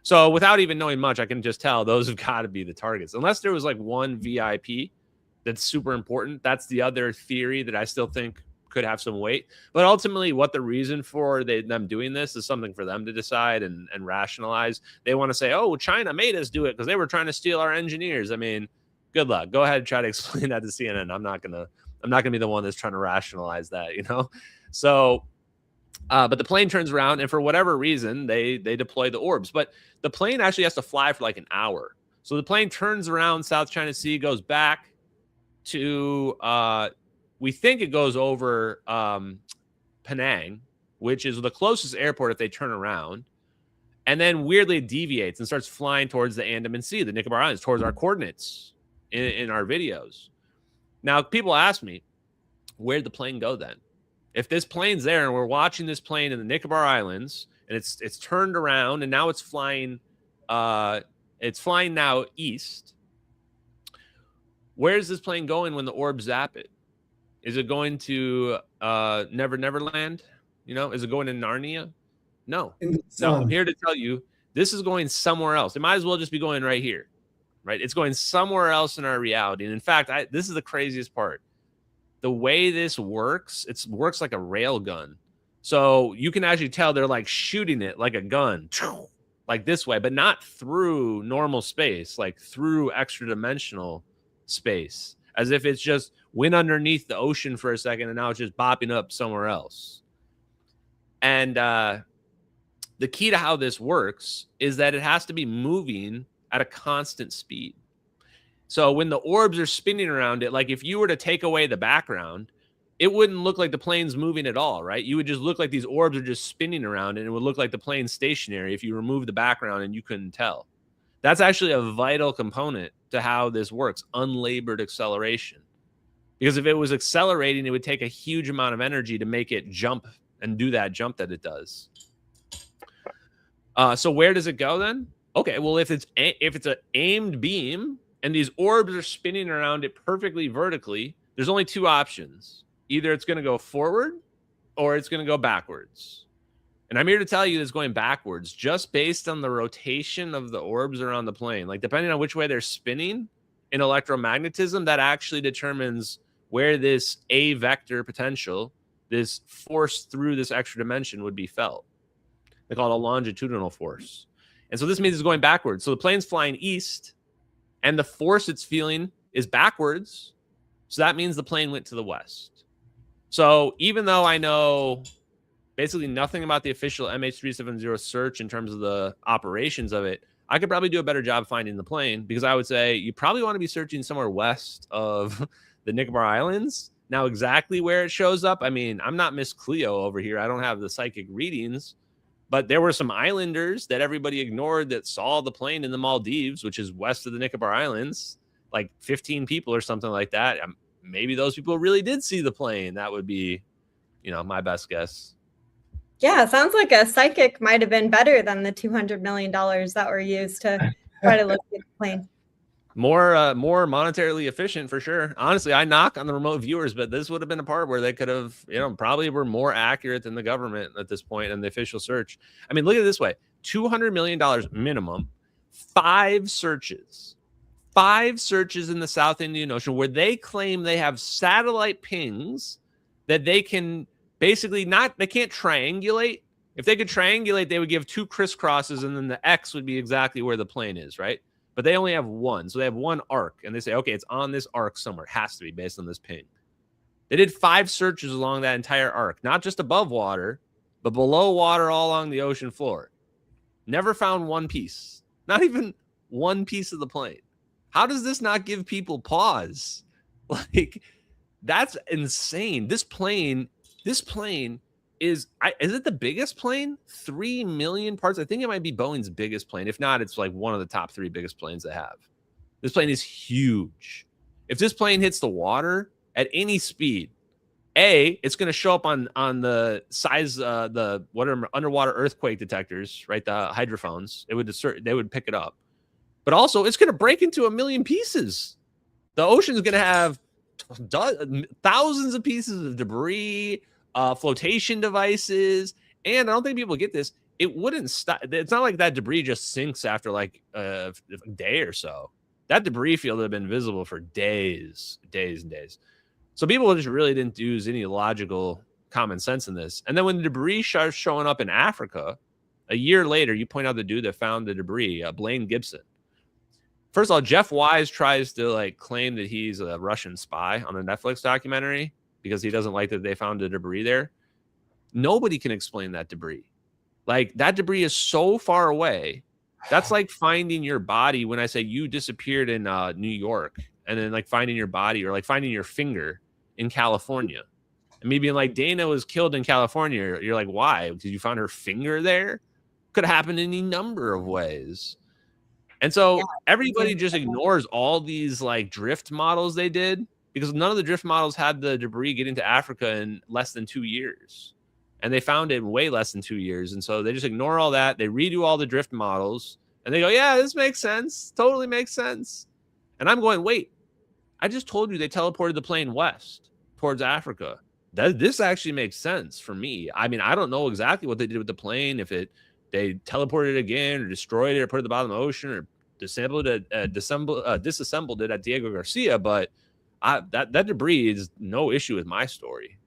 So without even knowing much, I can just tell those have got to be the targets. Unless there was like one VIP that's super important. That's the other theory that I still think could have some weight. But ultimately, what the reason for them doing this is something for them to decide and rationalize. They want to say, oh, China made us do it because they were trying to steal our engineers. I mean, good luck. Go ahead and try to explain that to CNN. I'm not gonna be the one that's trying to rationalize that, you know? So but the plane turns around, and for whatever reason, they deploy the orbs. But the plane actually has to fly for like an hour. So the plane turns around South China Sea, goes back to we think it goes over Penang, which is the closest airport if they turn around, and then weirdly deviates and starts flying towards the Andaman Sea, the Nicobar Islands, towards our coordinates in our videos. Now, people ask me, where'd the plane go then? If this plane's there and we're watching this plane in the Nicobar Islands and it's turned around and now it's flying now east, where's this plane going when the orbs zap it? Is it going to Neverland? You know, is it going to Narnia? No. No, I'm here to tell you this is going somewhere else. It might as well just be going right here, right? It's going somewhere else in our reality. And in fact, this is the craziest part. The way this works, it works like a rail gun. So you can actually tell they're like shooting it like a gun, like this way, but not through normal space, like through extra dimensional space, as if it's just went underneath the ocean for a second and now it's just bopping up somewhere else. And the key to how this works is that it has to be moving at a constant speed. So when the orbs are spinning around it, like if you were to take away the background, it wouldn't look like the plane's moving at all, right? You would just look like these orbs are just spinning around, and it would look like the plane's stationary if you remove the background and you couldn't tell. That's actually a vital component to how this works, unlabored acceleration. Because if it was accelerating, it would take a huge amount of energy to make it jump and do that jump that it does. So where does it go then? Okay, well, if it's an aimed beam and these orbs are spinning around it perfectly vertically, there's only 2 options. Either it's going to go forward or it's going to go backwards. And I'm here to tell you it's going backwards just based on the rotation of the orbs around the plane. Like, depending on which way they're spinning in electromagnetism, that actually determines where this A vector potential, this force through this extra dimension, would be felt. They call it a longitudinal force. And so this means it's going backwards. So the plane's flying east, and the force it's feeling is backwards. So that means the plane went to the west. So even though I know basically nothing about the official MH370 search in terms of the operations of it, I could probably do a better job finding the plane, because I would say you probably want to be searching somewhere west of the Nicobar Islands. Now, exactly where it shows up, I mean, I'm not Miss Cleo over here. I don't have the psychic readings. But there were some islanders that everybody ignored that saw the plane in the Maldives, which is west of the Nicobar Islands, like 15 people or something like that. Maybe those people really did see the plane. That would be, my best guess. Yeah, sounds like a psychic might have been better than the $200 million that were used to try to locate the plane. More monetarily efficient for sure. Honestly, I knock on the remote viewers, but this would have been a part where they could have, probably were more accurate than the government at this point in the official search. I mean, look at it this way: $200 million minimum, 5 searches in the South Indian Ocean, where they claim they have satellite pings that they can basically they can't triangulate. If they could triangulate, they would give 2 crisscrosses, and then the X would be exactly where the plane is, right? But they only have 1. So they have 1 arc, and they say, okay, it's on this arc somewhere. It has to be based on this ping. They did 5 searches along that entire arc, not just above water, but below water all along the ocean floor. Never found one piece. Not even one piece of the plane. How does this not give people pause? Like, that's insane. This plane is it the biggest plane? 3 million parts. I think it might be Boeing's biggest plane. If not, it's like one of the top 3 biggest planes they have. This plane is huge. If this plane hits the water at any speed, it's going to show up on the size, the whatever underwater earthquake detectors, right? The hydrophones. They would pick it up. But also, it's going to break into a million pieces. The ocean is going to have thousands of pieces of debris, flotation devices, and I don't think people get this. It wouldn't stop. It's not like that debris just sinks after like a day or so. That debris field had been visible for days and days. So people just really didn't use any logical common sense in this. And then when the debris starts showing up in Africa, a year later, you point out the dude that found the debris, Blaine Gibson. First of all, Jeff Wise tries to like claim that he's a Russian spy on a Netflix documentary because he doesn't like that they found the debris there. Nobody can explain that debris. Like, that debris is so far away. That's like finding your body when I say you disappeared in New York, and then like finding your body or like finding your finger in California. And me being like, Dana was killed in California. You're like, why? Because you found her finger there? Could have happened in any number of ways. And so everybody just ignores all these like drift models they did, because none of the drift models had the debris get into Africa in less than 2 years. And they found it in way less than 2 years. And so they just ignore all that. They redo all the drift models and they go, yeah, this makes sense. Totally makes sense. And I'm going, wait, I just told you they teleported the plane west towards Africa. This actually makes sense for me. I mean, I don't know exactly what they did with the plane, if they teleported it again or destroyed it or put it at the bottom of the ocean or disassembled it at Diego Garcia, but that debris is no issue with my story.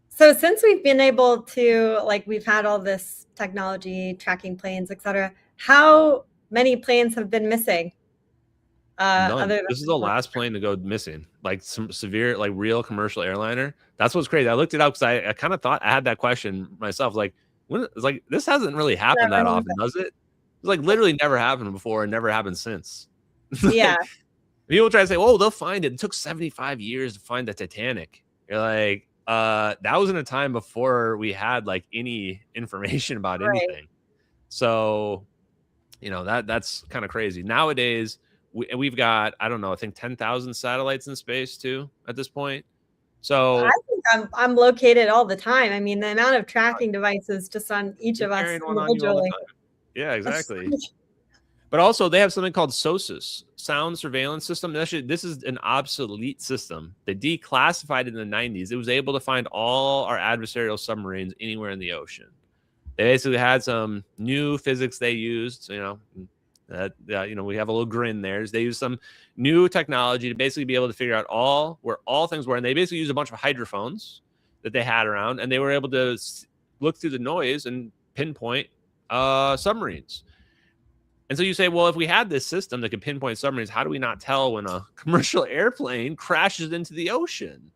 So since we've been able to, like, we've had all this technology, tracking planes, etc., how many planes have been missing? None. This is the last plane to go missing, like some severe, like real commercial airliner. That's what's crazy. I looked it up because I kind of thought I had that question myself. Like, it's like, this hasn't really happened that often, does it? It's like literally never happened before and never happened since. Yeah. People try to say, oh, they'll find it. It took 75 years to find the Titanic. You're like, that was in a time before we had like any information about anything. So, you know, that's kind of crazy. Nowadays, we've got, I don't know, I think 10,000 satellites in space too at this point. So I think I'm located all the time. I mean, the amount of tracking devices just on each of us individually. Yeah, exactly. But also they have something called SOSUS, Sound Surveillance System. Actually, this is an obsolete system. They declassified it in the 90s. It was able to find all our adversarial submarines anywhere in the ocean. They basically had some new physics they used, you know, we have a little grin there. They used some new technology to basically be able to figure out where all things were. And they basically used a bunch of hydrophones that they had around, and they were able to look through the noise and pinpoint submarines. And so you say, well, if we had this system that could pinpoint submarines, how do we not tell when a commercial airplane crashes into the ocean?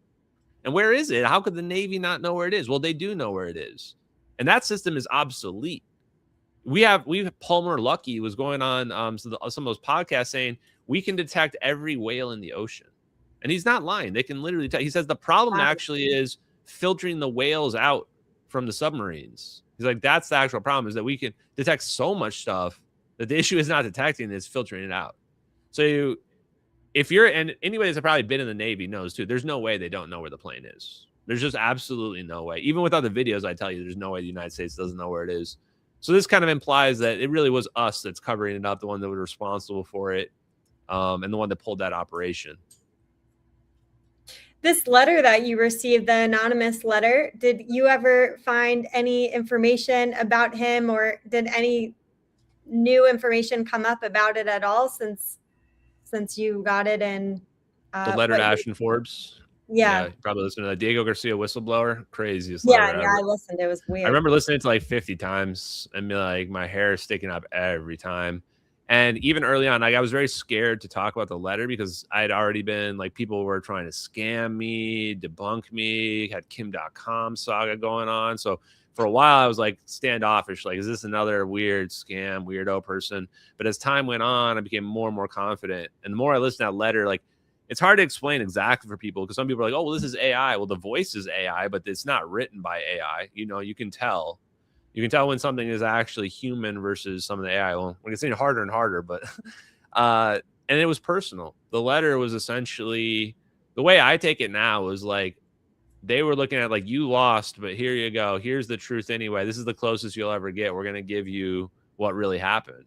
And where is it? How could the Navy not know where it is? Well, they do know where it is. And that system is obsolete. We have Palmer Luckey was going on some of those podcasts saying we can detect every whale in the ocean. And he's not lying. They can literally tell. He says the problem actually is filtering the whales out from the submarines. He's like, that's the actual problem, is that we can detect so much stuff that the issue is not detecting, it's filtering it out. So and anybody that's probably been in the Navy knows too, there's no way they don't know where the plane is. There's just absolutely no way. Even without the videos, I tell you, there's no way the United States doesn't know where it is. So this kind of implies that it really was us that's covering it up, the one that was responsible for it, and the one that pulled that operation. This letter that you received, the anonymous letter, did you ever find any information about him, or did any new information come up about it at all since you got it in the letter to Ashton Forbes? Yeah, you probably listened to that. Diego Garcia whistleblower, craziest letter ever. I listened. It was weird. I remember listening to it like 50 times and be like, my hair is sticking up every time. And even early on, like, I was very scared to talk about the letter because I had already been like, people were trying to scam me, debunk me, had Kim.com saga going on. So for a while I was like standoffish, like, is this another weird scam, weirdo person? But as time went on, I became more and more confident. And the more I listened to that letter, like, it's hard to explain exactly for people, because some people are like, oh, well, this is AI. Well, the voice is AI, but it's not written by AI. You know, you can tell. You can tell when something is actually human versus some of the AI. Well, it's getting harder and harder, but and it was personal. The letter was essentially, the way I take it now is like, they were looking at like, you lost, but here you go. Here's the truth anyway. This is the closest you'll ever get. We're going to give you what really happened.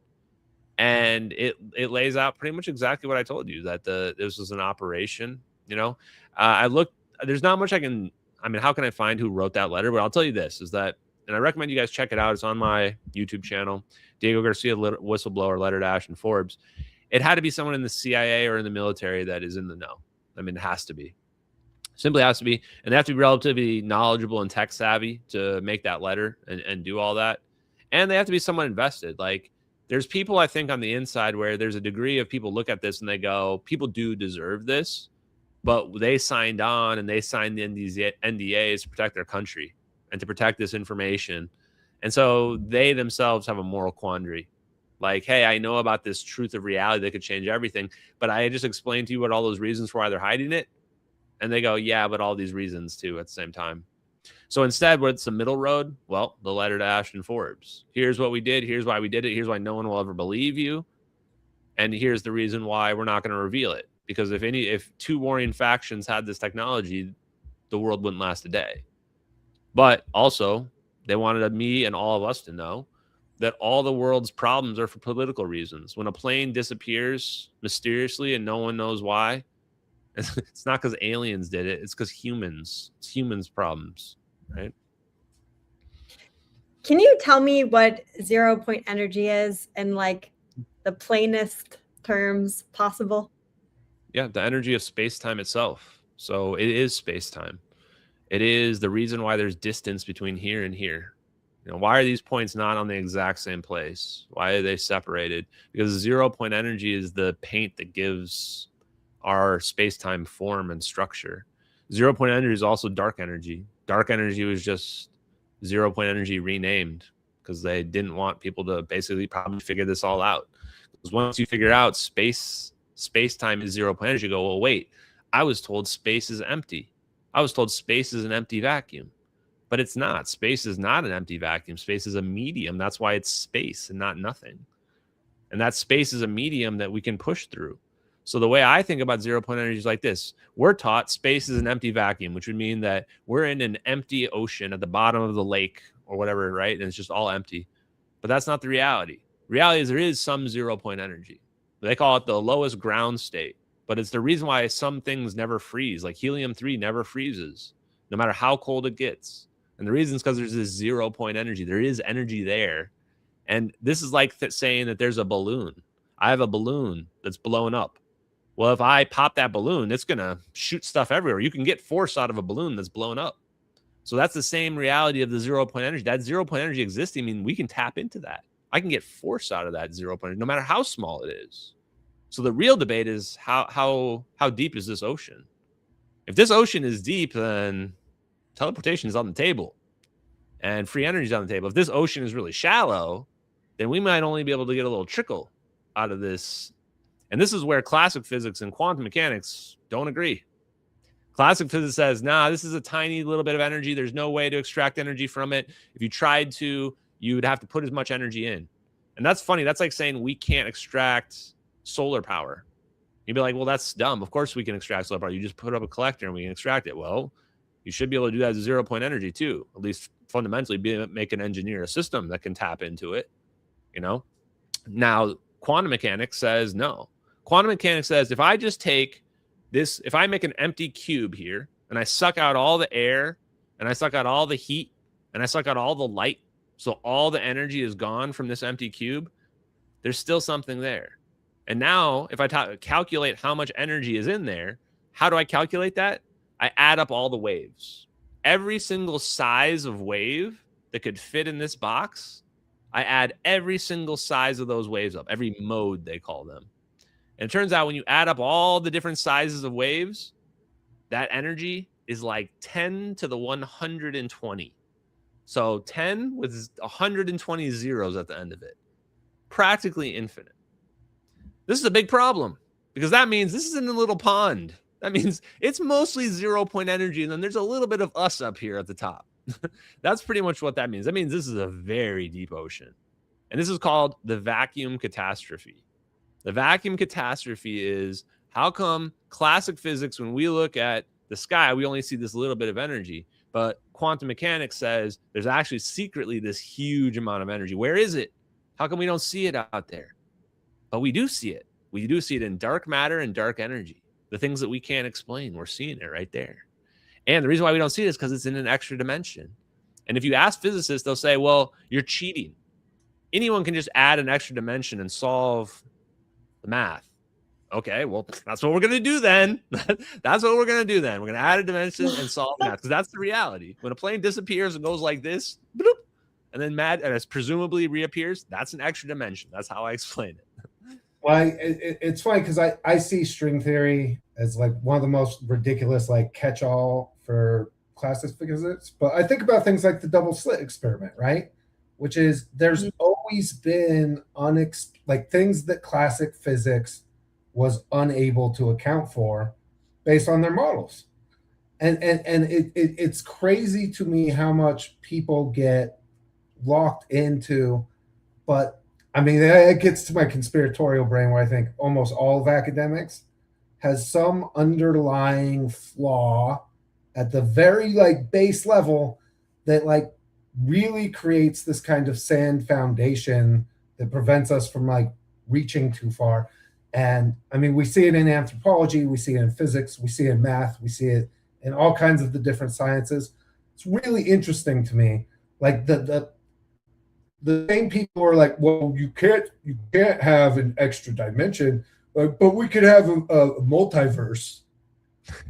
And it lays out pretty much exactly what I told you, that this was an operation. You know, I looked, there's not much I mean, how can I find who wrote that letter? But I'll tell you this, is that, and I recommend you guys check it out. It's on my YouTube channel, Diego Garcia Whistleblower, Letter to Ashton, Forbes. It had to be someone in the CIA or in the military that is in the know. I mean, it has to be. Simply has to be. And they have to be relatively knowledgeable and tech savvy to make that letter and do all that. And they have to be somewhat invested. Like, there's people, I think, on the inside where there's a degree of people look at this and they go, people do deserve this, but they signed on and they signed the NDAs to protect their country and to protect this information. And so they themselves have a moral quandary. Like, hey, I know about this truth of reality that could change everything, but I just explained to you what all those reasons for why they're hiding it. And they go, yeah, but all these reasons too at the same time. So instead, what's the middle road? Well, the letter to Ashton Forbes. Here's what we did. Here's why we did it. Here's why no one will ever believe you. And here's the reason why we're not going to reveal it. Because if two warring factions had this technology, the world wouldn't last a day. But also, they wanted me and all of us to know that all the world's problems are for political reasons. When a plane disappears mysteriously and no one knows why, it's not because aliens did it. It's because humans. It's humans' problems, right? Can you tell me what 0-point energy is in like the plainest terms possible? Yeah, the energy of space-time itself. So it is space-time. It is the reason why there's distance between here and here. You know, why are these points not on the exact same place? Why are they separated? Because 0-point energy is the paint that gives our space-time form and structure. 0-point energy is also dark energy. Dark energy was just 0-point energy renamed because they didn't want people to basically probably figure this all out. Because once you figure out space-time is 0-point energy, you go, well, wait, I was told space is empty. I was told space is an empty vacuum. But it's not. Space is not an empty vacuum. Space is a medium. That's why it's space and not nothing. And that space is a medium that we can push through. So the way I think about 0-point energy is like this. We're taught space is an empty vacuum, which would mean that we're in an empty ocean at the bottom of the lake or whatever, right? And it's just all empty. But that's not the reality. Reality is there is some 0-point energy. They call it the lowest ground state. But it's the reason why some things never freeze. Like helium-3 never freezes, no matter how cold it gets. And the reason is because there's this 0-point energy. There is energy there. And this is like saying that there's a balloon. I have a balloon that's blown up. Well, if I pop that balloon, it's going to shoot stuff everywhere. You can get force out of a balloon that's blown up. So that's the same reality of the 0-point energy. That 0-point energy existing, I mean, we can tap into that. I can get force out of that 0-point energy, no matter how small it is. So the real debate is how deep is this ocean? If this ocean is deep, then teleportation is on the table and free energy is on the table. If this ocean is really shallow, then we might only be able to get a little trickle out of this. And this is where classic physics and quantum mechanics don't agree. Classic physics says, nah, this is a tiny little bit of energy. There's no way to extract energy from it. If you tried to, you would have to put as much energy in. And that's funny. That's like saying we can't extract solar power. You'd be like, well, that's dumb. Of course we can extract solar power. You just put up a collector and we can extract it. Well, you should be able to do that as 0-point energy too. At least fundamentally make an engineer a system that can tap into it. You know? Now, quantum mechanics says no. Quantum mechanics says if I just take this, if I make an empty cube here and I suck out all the air and I suck out all the heat and I suck out all the light, so all the energy is gone from this empty cube, there's still something there. And now if I calculate how much energy is in there, how do I calculate that? I add up all the waves. Every single size of wave that could fit in this box, I add every single size of those waves up, every mode they call them. And it turns out when you add up all the different sizes of waves, that energy is like 10 to the 120. So 10 with 120 zeros at the end of it. Practically infinite. This is a big problem because that means this isn't a little pond. That means it's mostly 0 point energy, and then there's a little bit of us up here at the top. That's pretty much what that means. That means this is a very deep ocean. And this is called the vacuum catastrophe. The vacuum catastrophe is how come classic physics, when we look at the sky, we only see this little bit of energy, but quantum mechanics says there's actually secretly this huge amount of energy. Where is it? How come we don't see it out there? But we do see it. We do see it in dark matter and dark energy. The things that we can't explain, we're seeing it right there. And the reason why we don't see it is because it's in an extra dimension. And if you ask physicists, they'll say, well, you're cheating. Anyone can just add an extra dimension and solve the math. Okay, well, that's what we're going to do then. That's what we're going to do then. We're going to add a dimension and solve math, because that's the reality. When a plane disappears and goes like this, bloop, and then it presumably reappears, that's an extra dimension. That's how I explain it. Well, it's funny because I see string theory as like one of the most ridiculous like catch-all for classic physics. But I think about things like the double slit experiment, right? Which is there's always been like things that classic physics was unable to account for based on their models. And it's crazy to me how much people get locked into, but I mean, it gets to my conspiratorial brain where I think almost all of academics has some underlying flaw at the very like base level that like really creates this kind of sand foundation that prevents us from like reaching too far. And I mean, we see it in anthropology, we see it in physics, we see it in math, we see it in all kinds of the different sciences. It's really interesting to me. Like the same people are like, well, you can't have an extra dimension, but we could have a multiverse.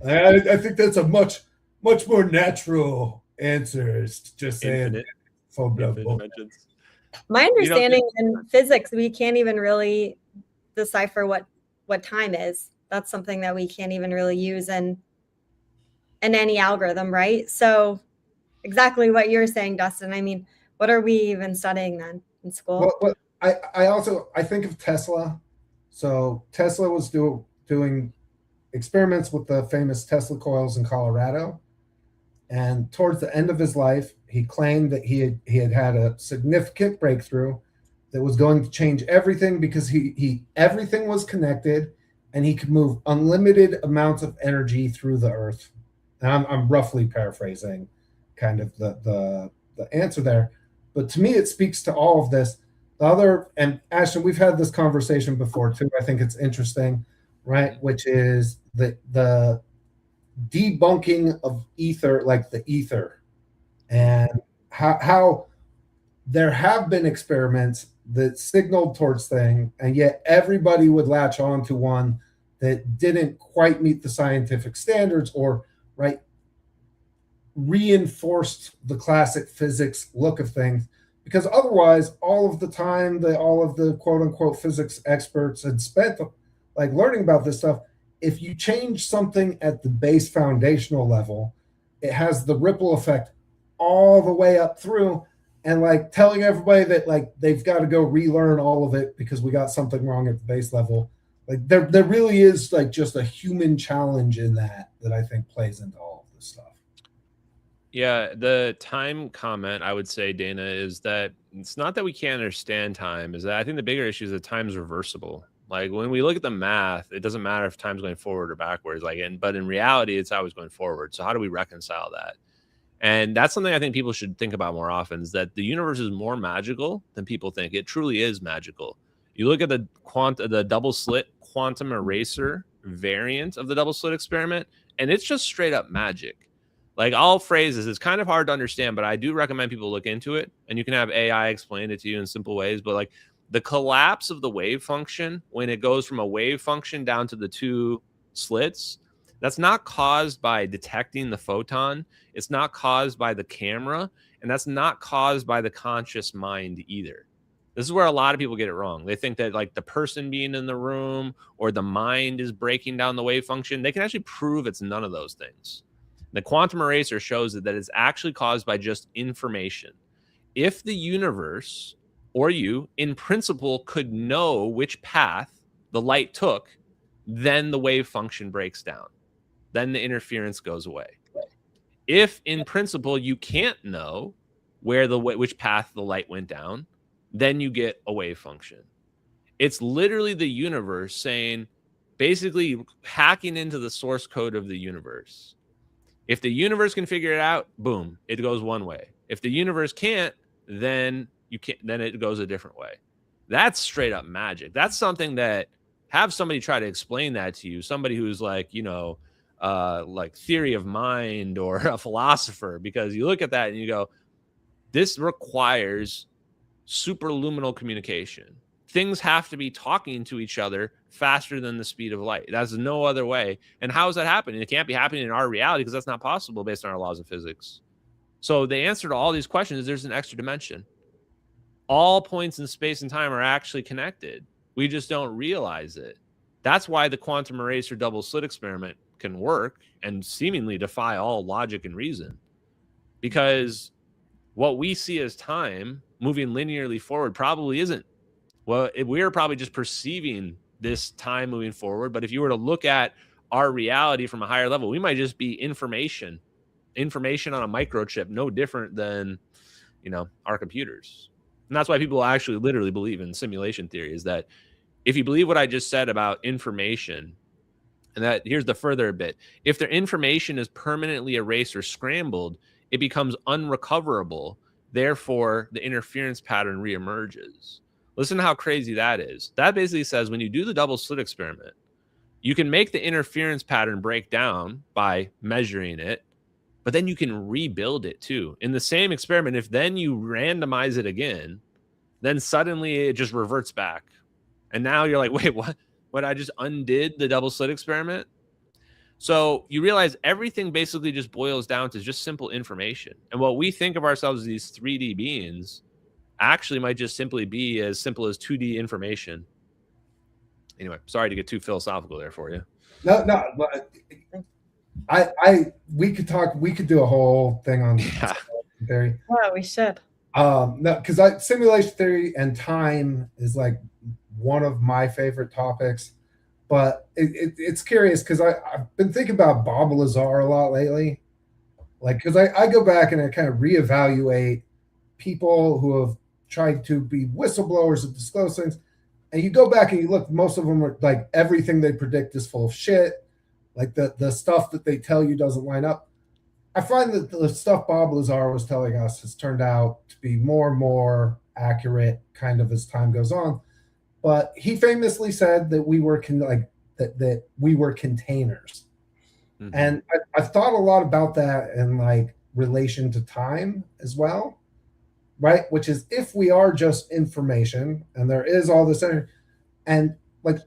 I think that's a much more natural answer. It's just saying dimensions. My understanding in physics, we can't even really decipher what time is. That's something that we can't even really use in any algorithm, right? So exactly what you're saying, Dustin. I mean, what are we even studying then in school? Well, I think of Tesla. So Tesla was doing experiments with the famous Tesla coils in Colorado. And towards the end of his life, he claimed that he had a significant breakthrough that was going to change everything because everything was connected and he could move unlimited amounts of energy through the earth. And I'm roughly paraphrasing kind of the answer there. But to me, it speaks to all of this. And Ashton, we've had this conversation before too. I think it's interesting, right? Which is the debunking of ether, like the ether, and how there have been experiments that signaled towards things, and yet everybody would latch on to one that didn't quite meet the scientific standards or right reinforced the classic physics look of things, because otherwise all of the time that all of the quote unquote physics experts had spent like learning about this stuff, if you change something at the base foundational level, it has the ripple effect all the way up through, and like telling everybody that like they've got to go relearn all of it because we got something wrong at the base level. Like there really is like just a human challenge in that I think plays into all of this stuff. Yeah, the time comment, I would say, Dana, is that it's not that we can't understand time, is that I think the bigger issue is that time's reversible. Like when we look at the math, it doesn't matter if time's going forward or backwards. But in reality, it's always going forward. So how do we reconcile that? And that's something I think people should think about more often, is that the universe is more magical than people think. It truly is magical. You look at the double slit quantum eraser variant of the double slit experiment, and it's just straight up magic. Like, I'll phrase this, it's kind of hard to understand, but I do recommend people look into it, and you can have AI explain it to you in simple ways. But like the collapse of the wave function, when it goes from a wave function down to the two slits, that's not caused by detecting the photon. It's not caused by the camera, and that's not caused by the conscious mind either. This is where a lot of people get it wrong. They think that like the person being in the room or the mind is breaking down the wave function. They can actually prove it's none of those things. The quantum eraser shows that it's actually caused by just information. If the universe or you, in principle, could know which path the light took, then the wave function breaks down. Then the interference goes away. If, in principle, you can't know which path the light went down, then you get a wave function. It's literally the universe saying, basically hacking into the source code of the universe. If the universe can figure it out, boom, it goes one way. If the universe can't, then it goes a different way. That's straight up magic. That's something that, have somebody try to explain that to you, somebody who's like, like theory of mind or a philosopher, because you look at that and you go, this requires superluminal communication. Things have to be talking to each other faster than the speed of light. That's no other way. And how is that happening? It can't be happening in our reality because that's not possible based on our laws of physics. So the answer to all these questions is there's an extra dimension. All points in space and time are actually connected. We just don't realize it. That's why the quantum eraser double slit experiment can work and seemingly defy all logic and reason. Because what we see as time moving linearly forward probably isn't. Well, we're probably just perceiving this time moving forward. But if you were to look at our reality from a higher level, we might just be information on a microchip, no different than, our computers. And that's why people actually literally believe in simulation theory, is that if you believe what I just said about information, and that here's the further bit, if the information is permanently erased or scrambled, it becomes unrecoverable. Therefore, the interference pattern reemerges. Listen to how crazy that is. That basically says when you do the double slit experiment, you can make the interference pattern break down by measuring it, but then you can rebuild it too. In the same experiment, if then you randomize it again, then suddenly it just reverts back. And now you're like, wait, what? What, I just undid the double slit experiment? So you realize everything basically just boils down to just simple information. And what we think of ourselves as these 3D beings actually might just simply be as simple as 2D information. Anyway, sorry to get too philosophical there for you. No, but we could do a whole thing on simulation theory. Oh, we should. No, because simulation theory and time is like one of my favorite topics. But it's curious because I've been thinking about Bob Lazar a lot lately. Like, because I go back and I kind of reevaluate people who have tried to be whistleblowers and disclose things. And you go back and you look, most of them are like, everything they predict is full of shit. Like the stuff that they tell you doesn't line up. I find that the stuff Bob Lazar was telling us has turned out to be more and more accurate kind of as time goes on. But he famously said that we were that we were containers. Mm-hmm. And I've thought a lot about that in like relation to time as well, right? Which is, if we are just information and there is all this energy, and like,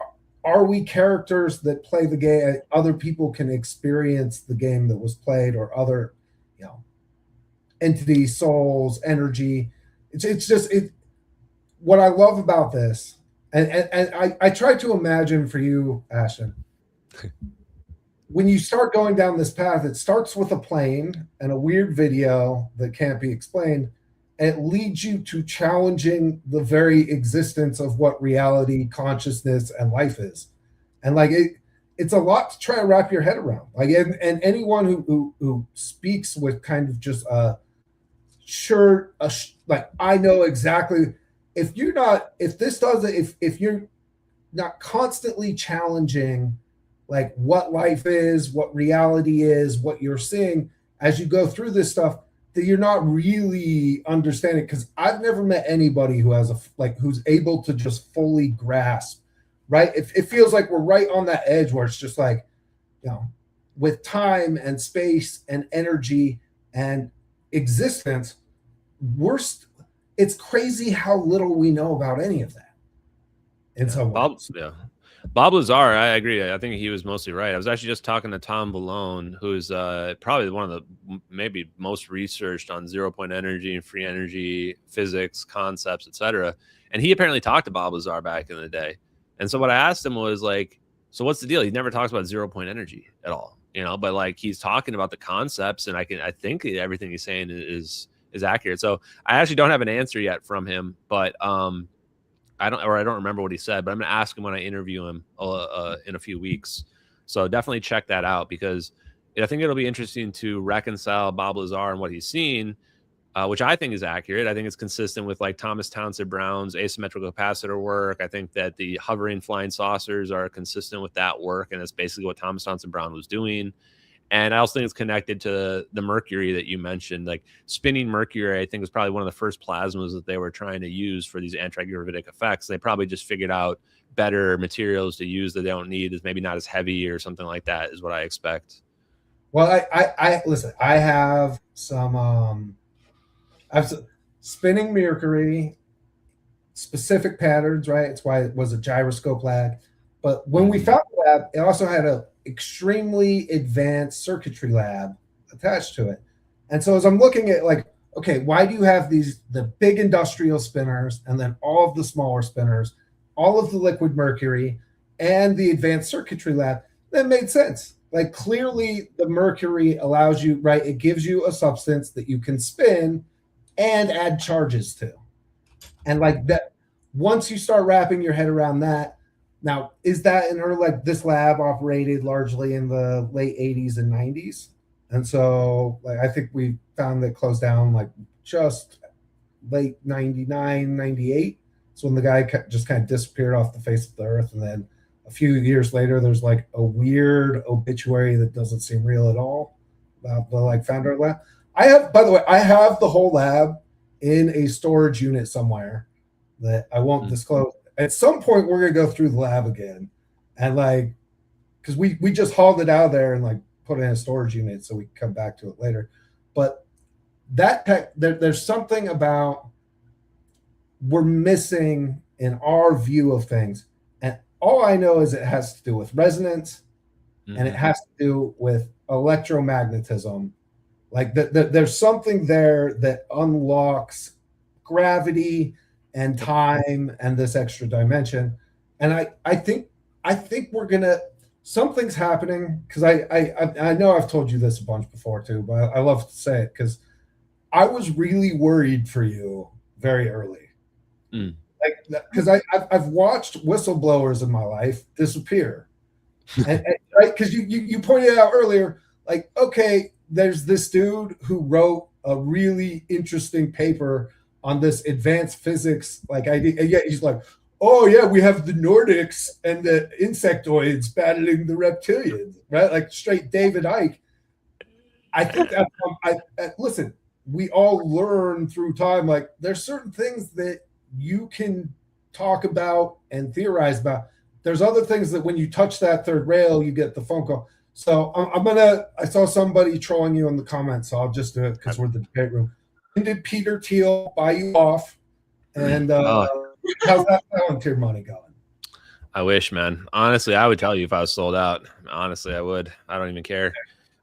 are we characters that play the game? Other people can experience the game that was played, or other, entities, souls, energy. It's just what I love about this. And I try to imagine for you, Ashton, when you start going down this path, it starts with a plane and a weird video that can't be explained. And it leads you to challenging the very existence of what reality, consciousness, and life is. And like it's a lot to try to wrap your head around. Like, and anyone who speaks with kind of just like, I know exactly. If you're not constantly challenging like what life is, what reality is, what you're seeing as you go through this stuff, that you're not really understanding. Because I've never met anybody who has who's able to just fully grasp, right? It feels like we're right on that edge where it's just like, with time and space and energy and existence, it's crazy how little we know about any of that. And so Bob Lazar, I agree. I think he was mostly right. I was actually just talking to Tom Balone, who's probably one of the maybe most researched on 0-point energy and free energy physics concepts, etc. And he apparently talked to Bob Lazar back in the day. And so what I asked him was like, so what's the deal? He never talks about 0-point energy at all. but like he's talking about the concepts, and I think everything he's saying is accurate. So I actually don't have an answer yet from him, but I don't remember what he said, but I'm going to ask him when I interview him in a few weeks. So definitely check that out, because I think it'll be interesting to reconcile Bob Lazar and what he's seen, which I think is accurate. I think it's consistent with like Thomas Townsend Brown's asymmetrical capacitor work. I think that the hovering flying saucers are consistent with that work, and it's basically what Thomas Townsend Brown was doing. And I also think it's connected to the mercury that you mentioned. Like spinning mercury, I think, was probably one of the first plasmas that they were trying to use for these anti-gravitic effects. They probably just figured out better materials to use that they don't need, is maybe not as heavy or something like that, is what I expect. Well, I listen, I have some spinning mercury, specific patterns, right? It's why it was a gyroscope lab. But when we found the lab, it also had a extremely advanced circuitry lab attached to it. And so as I'm looking at like, okay, why do you have the big industrial spinners and then all of the smaller spinners, all of the liquid mercury and the advanced circuitry lab? That made sense. Like clearly the mercury allows you, right? It gives you a substance that you can spin and add charges to. And like that, once you start wrapping your head around that, now, is that in her, like this lab operated largely in the late 80s and 90s? And so like, I think we found that closed down like just late 99, 98. So when the guy just kind of disappeared off the face of the earth. And then a few years later, there's like a weird obituary that doesn't seem real at all about the like founder lab. I have, by the way, I have the whole lab in a storage unit somewhere that I won't disclose. At some point, we're gonna go through the lab again, and like, because we just hauled it out of there and like put it in a storage unit so we can come back to it later. But that there's something about we're missing in our view of things, and all I know is it has to do with resonance, and it has to do with electromagnetism. Like there's something there that unlocks gravity and time and this extra dimension. And I think we're gonna, something's happening, because I know I've told you this a bunch before too, but I love to say it because I was really worried for you very early. Like, because I've watched whistleblowers in my life disappear. and right, because you pointed out earlier, like, okay, there's this dude who wrote a really interesting paper on this advanced physics like idea. And yet he's like, oh yeah, we have the Nordics and the insectoids battling the reptilians, right? Like straight David Icke. I think listen, we all learn through time, like there's certain things that you can talk about and theorize about. There's other things that when you touch that third rail, you get the phone call. So I saw somebody trolling you in the comments, so I'll just do it because we're the debate room. When did Peter Thiel buy you off? And how's that volunteer money going? I wish, man. Honestly, I would tell you if I was sold out. Honestly, I would. I don't even care.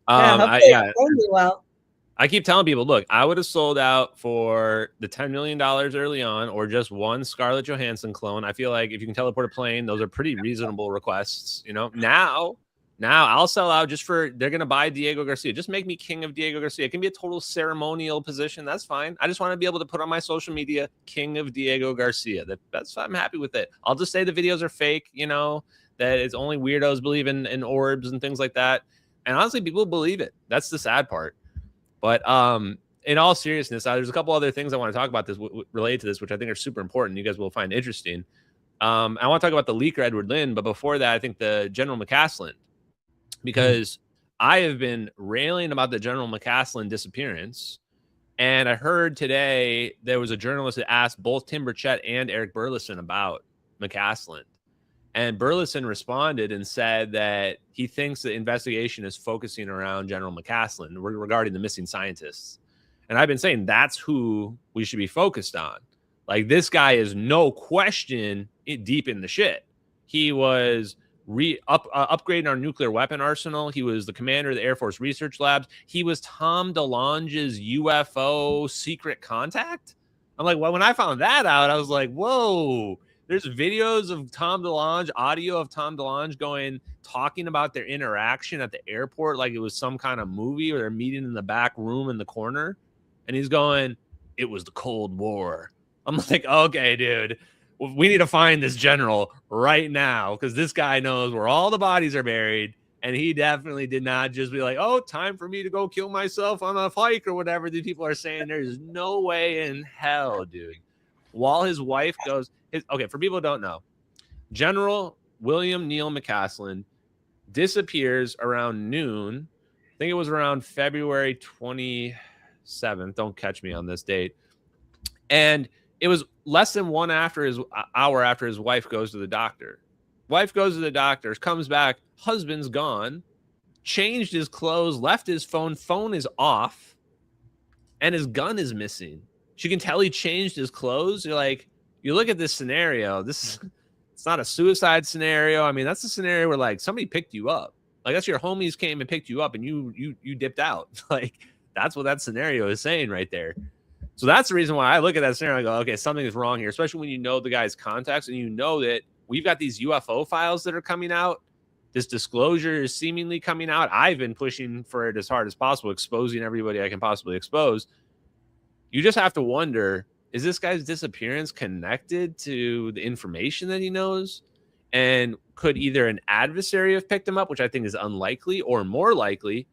Well, I keep telling people, look, I would have sold out for the $10 million early on, or just one Scarlett Johansson clone. I feel like if you can teleport a plane, those are pretty reasonable requests. Now I'll sell out just for, they're going to buy Diego Garcia. Just make me king of Diego Garcia. It can be a total ceremonial position. That's fine. I just want to be able to put on my social media, king of Diego Garcia. That's I'm happy with it. I'll just say the videos are fake, that it's only weirdos believe in orbs and things like that. And honestly, people believe it. That's the sad part. But in all seriousness, there's a couple other things I want to talk about this related to this, which I think are super important. You guys will find interesting. I want to talk about the leaker Edward Lynn, but before that, I think the General McCaslin, because I have been railing about the General McCaslin disappearance. And I heard today there was a journalist that asked both Tim Burchett and Eric Burleson about McCaslin. And Burleson responded and said that he thinks the investigation is focusing around General McCaslin regarding the missing scientists. And I've been saying that's who we should be focused on. Like, this guy is no question deep in the shit. He was upgrading our nuclear weapon arsenal. He was the commander of the Air Force Research Labs. He was Tom DeLonge's UFO secret contact. I'm like, well, when I found that out, I was like, whoa, There's videos of Tom DeLonge, audio of Tom DeLonge talking about their interaction at the airport like it was some kind of movie, or they're meeting in the back room in the corner. And he's going, it was the Cold War. I'm like, okay, dude, we need to find this general right now, because this guy knows where all the bodies are buried. And he definitely did not just be like, oh, time for me to go kill myself on a hike or whatever these people are saying. There's no way in hell, dude. While his wife goes, okay, for people who don't know, General William Neal McCaslin disappears around noon. I think it was around February 27th. Don't catch me on this date. And it was less than 1 hour after his wife goes to the doctor. Wife goes to the doctor, comes back, husband's gone, changed his clothes, left his phone is off, and his gun is missing. She can tell he changed his clothes. You're like, you look at this scenario, it's not a suicide scenario. I mean, that's a scenario where like somebody picked you up. Like that's your homies came and picked you up and you dipped out. Like that's what that scenario is saying right there. So that's the reason why I look at that scenario and I go, okay, something is wrong here, especially when you know the guy's contacts and you know that we've got these UFO files that are coming out. This disclosure is seemingly coming out. I've been pushing for it as hard as possible, exposing everybody I can possibly expose. You just have to wonder, is this guy's disappearance connected to the information that he knows? And could either an adversary have picked him up, which I think is unlikely, or more likely,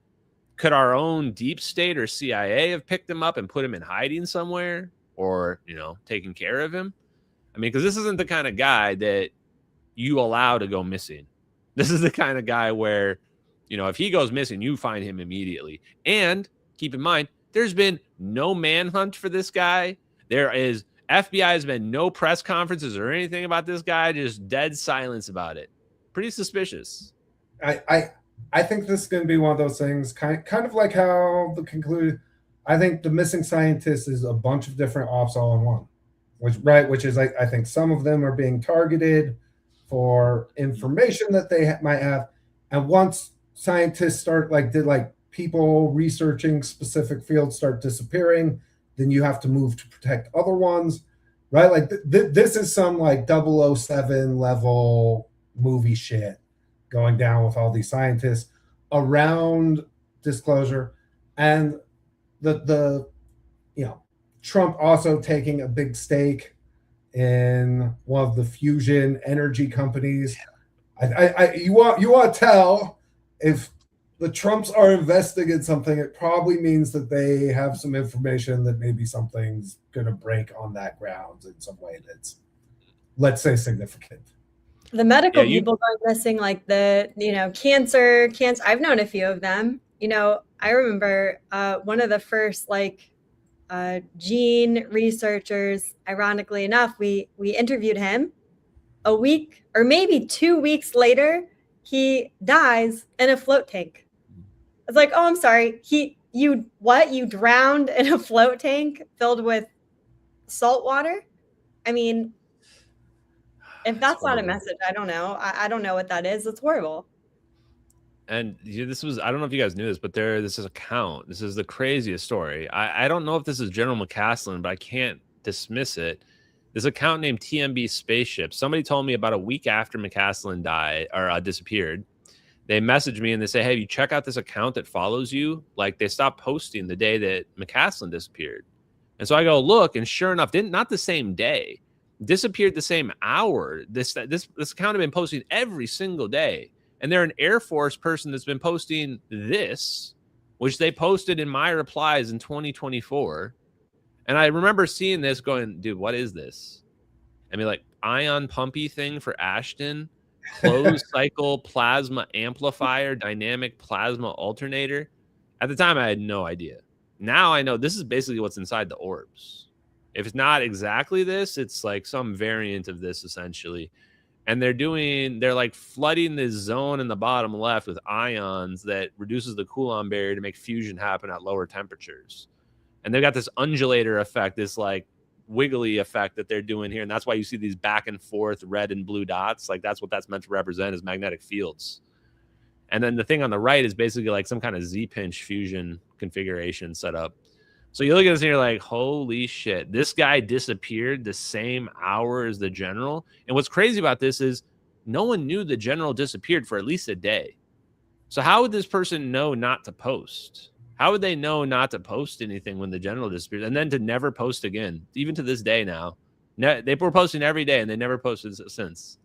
could our own deep state or CIA have picked him up and put him in hiding somewhere, or, taken care of him? I mean, because this isn't the kind of guy that you allow to go missing. This is the kind of guy where, if he goes missing, you find him immediately. And keep in mind, there's been no manhunt for this guy. FBI has been no press conferences or anything about this guy, just dead silence about it. Pretty suspicious. I think this is going to be one of those things, kind of like how the conclude. I think the missing scientist is a bunch of different ops all in one, which is like, I think some of them are being targeted for information that they might have. And once scientists people researching specific fields start disappearing, then you have to move to protect other ones, right? Like this is some like 007 level movie shit going down with all these scientists around disclosure. And the Trump also taking a big stake in one of the fusion energy companies. You want to tell if the Trumps are investing in something, it probably means that they have some information that maybe something's going to break on that ground in some way that's, let's say, significant. The medical people going missing, like the, cancer. I've known a few of them. I remember one of the first gene researchers, ironically enough, we interviewed him. A week or maybe 2 weeks later, he dies in a float tank. It's like, oh, I'm sorry. You drowned in a float tank filled with salt water? I mean, if that's not a message, I don't know. I don't know what that is. It's horrible. And this was, I don't know if you guys knew this, but this is account. This is the craziest story. I don't know if this is General McCaslin, but I can't dismiss it. This account named TMB Spaceship. Somebody told me about a week after McCaslin died or disappeared. They messaged me and they say, hey, you check out this account that follows you. Like they stopped posting the day that McCaslin disappeared. And so I go look, and sure enough, not the same day, disappeared the same hour. This account had been posting every single day. And they're an Air Force person that's been posting this, which they posted in my replies in 2024. And I remember seeing this going, dude, what is this? I mean, like ion pumpy thing for Ashton, closed cycle plasma amplifier, dynamic plasma alternator. At the time, I had no idea. Now I know this is basically what's inside the orbs. If it's not exactly this, it's like some variant of this essentially. And they're like flooding this zone in the bottom left with ions that reduces the Coulomb barrier to make fusion happen at lower temperatures. And they've got this undulator effect, this like wiggly effect that they're doing here. And that's why you see these back and forth red and blue dots. Like that's what that's meant to represent, is magnetic fields. And then the thing on the right is basically like some kind of Z-pinch fusion configuration setup. So you look at this and you're like, holy shit, this guy disappeared the same hour as the general. And what's crazy about this is no one knew the general disappeared for at least a day. So how would this person know not to post? How would they know not to post anything when the general disappeared and then to never post again, even to this day now? They were posting every day and they never posted since.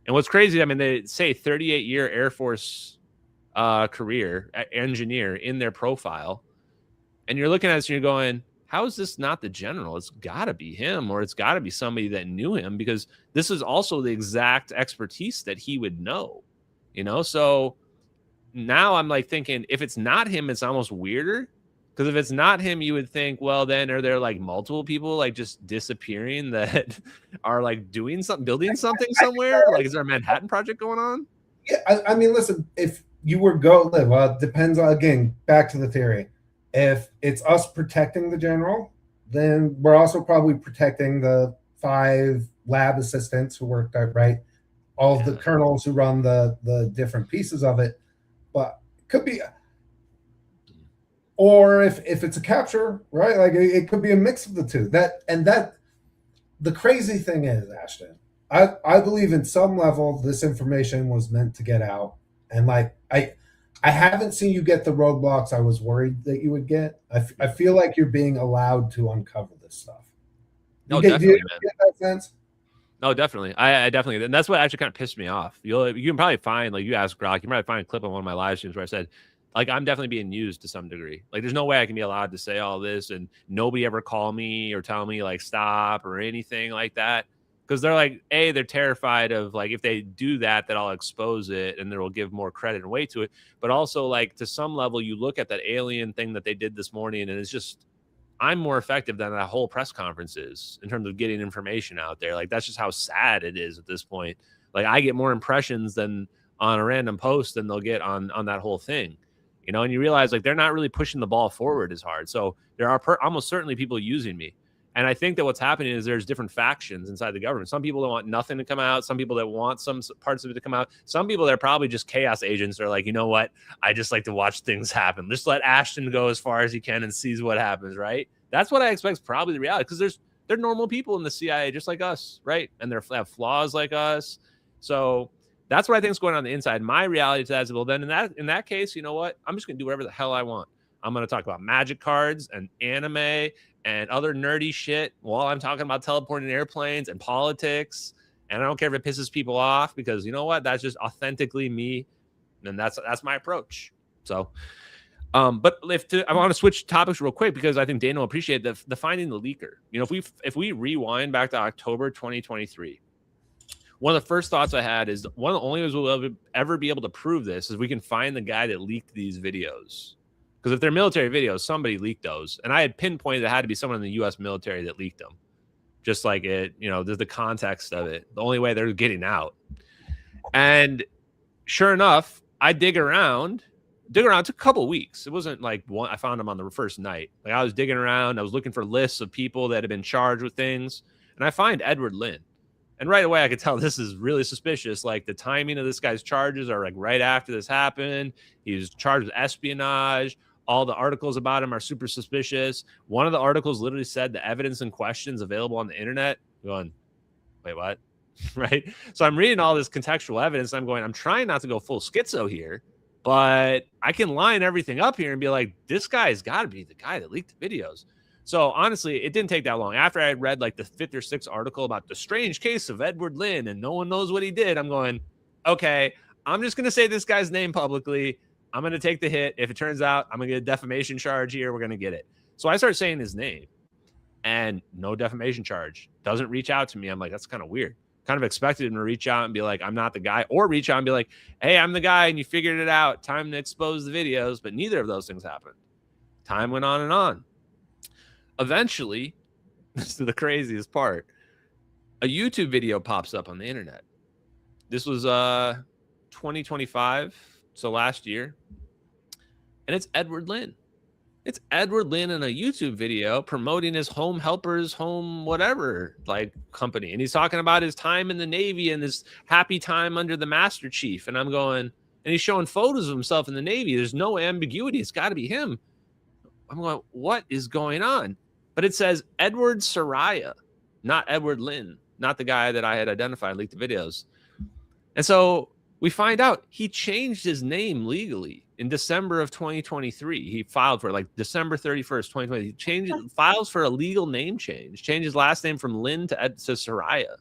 And what's crazy, I mean, they say 38-year Air Force career engineer in their profile. And you're looking at this and you're going, how is this not the general? It's got to be him, or it's got to be somebody that knew him, because this is also the exact expertise that he would know, you know? So now I'm like thinking, if it's not him, it's almost weirder. Because if it's not him, you would think, well, then are there like multiple people like just disappearing that are like doing something, building something somewhere? Like, is there a Manhattan Project going on? Yeah, I mean, listen, if you were well, it depends on, again, back to the theory. If it's us protecting the general, then we're also probably protecting the 5 lab assistants who worked out, right? All of the colonels who run the different pieces of it. But it could be, or if it's a capture, right? Like it could be a mix of the two. The crazy thing is, Ashton, I believe in some level this information was meant to get out. And like I haven't seen you get the roadblocks I was worried that you would get. I feel like you're being allowed to uncover this stuff. No, definitely, man. Get that sense? No, definitely. I definitely, and that's what actually kind of pissed me off. You can probably find, like you asked Grok, you can probably find a clip on one of my live streams where I said, like, I'm definitely being used to some degree. Like, there's no way I can be allowed to say all this and nobody ever call me or tell me like stop or anything like that. Because they're like, they're terrified of like, if they do that, that I'll expose it and there will give more credit and weight to it. But also, like, to some level, you look at that alien thing that they did this morning and it's just, I'm more effective than that whole press conference is in terms of getting information out there. Like, that's just how sad it is at this point. Like, I get more impressions than on a random post than they'll get on that whole thing, you know? And you realize like they're not really pushing the ball forward as hard. So there are almost certainly people using me. And I think that what's happening is there's different factions inside the government. Some people that want nothing to come out. Some people that want some parts of it to come out. Some people that are probably just chaos agents. They're like, you know what? I just like to watch things happen. Just let Ashton go as far as he can and sees what happens, right? That's what I expect is probably the reality, because they're normal people in the CIA just like us, right? And they have flaws like us. So that's what I think is going on the inside. My reality to that is, well, then in that case, you know what? I'm just going to do whatever the hell I want. I'm going to talk about magic cards and anime and other nerdy shit while I'm talking about teleporting airplanes and politics. And I don't care if it pisses people off, because you know what? That's just authentically me. And that's my approach. So, but I want to switch topics real quick, because I think Dana will appreciate the finding the leaker. You know, if we rewind back to October 2023, one of the first thoughts I had is one of the only ways we'll ever be able to prove this is we can find the guy that leaked these videos. Because if they're military videos, somebody leaked those. And I had pinpointed it had to be someone in the U.S. military that leaked them. Just like it, you know, there's the context of it. The only way they're getting out. And sure enough, I dig around. It took a couple of weeks. It wasn't like I found them on the first night. Like, I was digging around. I was looking for lists of people that had been charged with things. And I find Edward Lynn. And right away, I could tell this is really suspicious. Like, the timing of this guy's charges are like right after this happened. He was charged with espionage. All the articles about him are super suspicious. One of the articles literally said the evidence and questions available on the internet. I'm going, wait, what? Right? So I'm reading all this contextual evidence. And I'm going, I'm trying not to go full schizo here, but I can line everything up here and be like, this guy's got to be the guy that leaked the videos. So honestly, it didn't take that long. After I had read like the 5th or 6th article about the strange case of Edward Lynn and no one knows what he did, I'm going, okay, I'm just going to say this guy's name publicly. I'm going to take the hit. If it turns out I'm going to get a defamation charge here, we're going to get it. So I start saying his name and no defamation charge. Doesn't reach out to me. I'm like, that's kind of weird. Kind of expected him to reach out and be like, I'm not the guy, or reach out and be like, hey, I'm the guy and you figured it out. Time to expose the videos. But neither of those things happened. Time went on and on. Eventually, this is the craziest part. A YouTube video pops up on the internet. This was 2025. So last year, and it's Edward Lynn. It's Edward Lynn in a YouTube video promoting his home helpers, home whatever like company. And he's talking about his time in the Navy and his happy time under the Master Chief. And I'm going, and he's showing photos of himself in the Navy. There's no ambiguity. It's got to be him. I'm going, what is going on? But it says Edward Soraya, not Edward Lynn, not the guy that I had identified, leaked the videos. And so we find out he changed his name legally in December of 2023. He filed for it like December 31st, 2020. He files for a legal name change, changed his last name from Lynn to Soraya.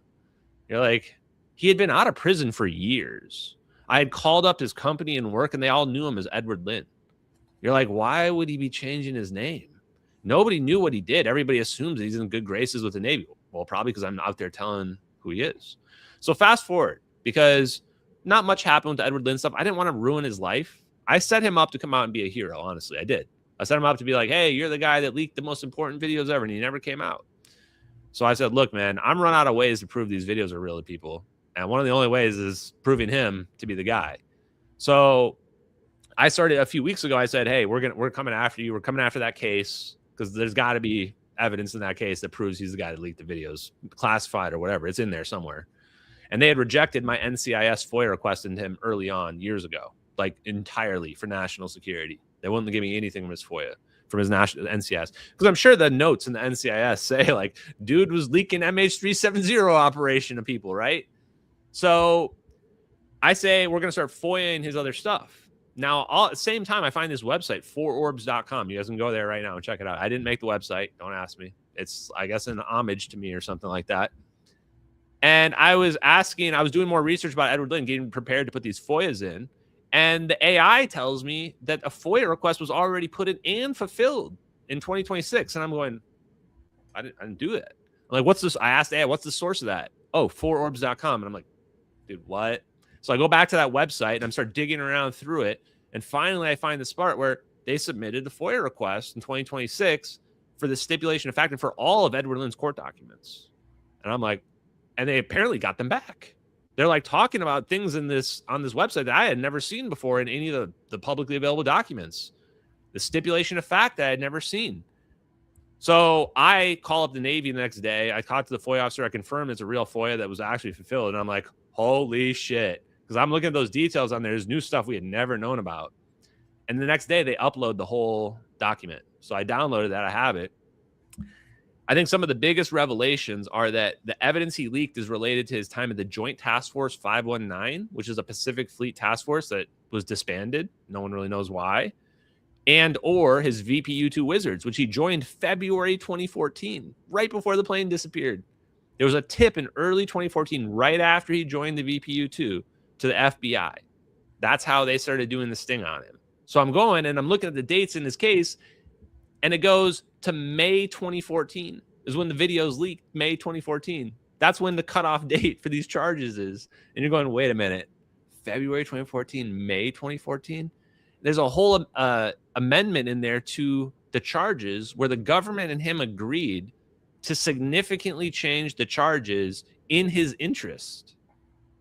You're like, he had been out of prison for years. I had called up his company and work, and they all knew him as Edward Lynn. You're like, why would he be changing his name? Nobody knew what he did. Everybody assumes he's in good graces with the Navy. Well, probably because I'm out there telling who he is. So fast forward, because not much happened with the Edward Lynn stuff. I didn't want to ruin his life. I set him up to come out and be a hero, honestly. I did. I set him up to be like, hey, you're the guy that leaked the most important videos ever, and he never came out. So I said, look, man, I'm run out of ways to prove these videos are real to people. And one of the only ways is proving him to be the guy. So I started a few weeks ago. I said, hey, we're coming after you. We're coming after that case because there's got to be evidence in that case that proves he's the guy that leaked the videos, classified or whatever. It's in there somewhere. And they had rejected my NCIS FOIA request into him early on, years ago, like entirely for national security. They wouldn't give me anything from his FOIA, from his national NCIS, because I'm sure the notes in the NCIS say like, dude was leaking MH370 operation to people, right? So I say we're going to start FOIAing his other stuff. Now, at the same time, I find this website, fororbs.com. You guys can go there right now and check it out. I didn't make the website. Don't ask me. It's, I guess, an homage to me or something like that. And I was doing more research about Edward Lynn, getting prepared to put these FOIAs in. And the AI tells me that a FOIA request was already put in and fulfilled in 2026. And I'm going, I didn't do that. I'm like, what's this? I asked AI, what's the source of that? Oh, fororbs.com. And I'm like, dude, what? So I go back to that website and I'm start digging around through it. And finally, I find this part where they submitted a FOIA request in 2026 for the stipulation of fact and for all of Edward Lynn's court documents. And I'm like, and they apparently got them back. They're like talking about things on this website that I had never seen before in any of the publicly available documents. The stipulation of fact that I had never seen. So I call up the Navy the next day. I talked to the FOIA officer. I confirmed it's a real FOIA that was actually fulfilled. And I'm like, holy shit. Because I'm looking at those details on there. There's new stuff we had never known about. And the next day they upload the whole document. So I downloaded that. I have it. I think some of the biggest revelations are that the evidence he leaked is related to his time at the Joint Task Force 519, which is a Pacific Fleet task force that was disbanded. No one really knows why. And or his VPU-2 Wizards, which he joined February 2014, right before the plane disappeared. There was a tip in early 2014, right after he joined the VPU-2, to the FBI. That's how they started doing the sting on him. So I'm going and I'm looking at the dates in his case, and it goes to May 2014 is when the videos leaked, May 2014. That's when the cutoff date for these charges is. And you're going, wait a minute, February 2014, May 2014? There's a whole amendment in there to the charges where the government and him agreed to significantly change the charges in his interest.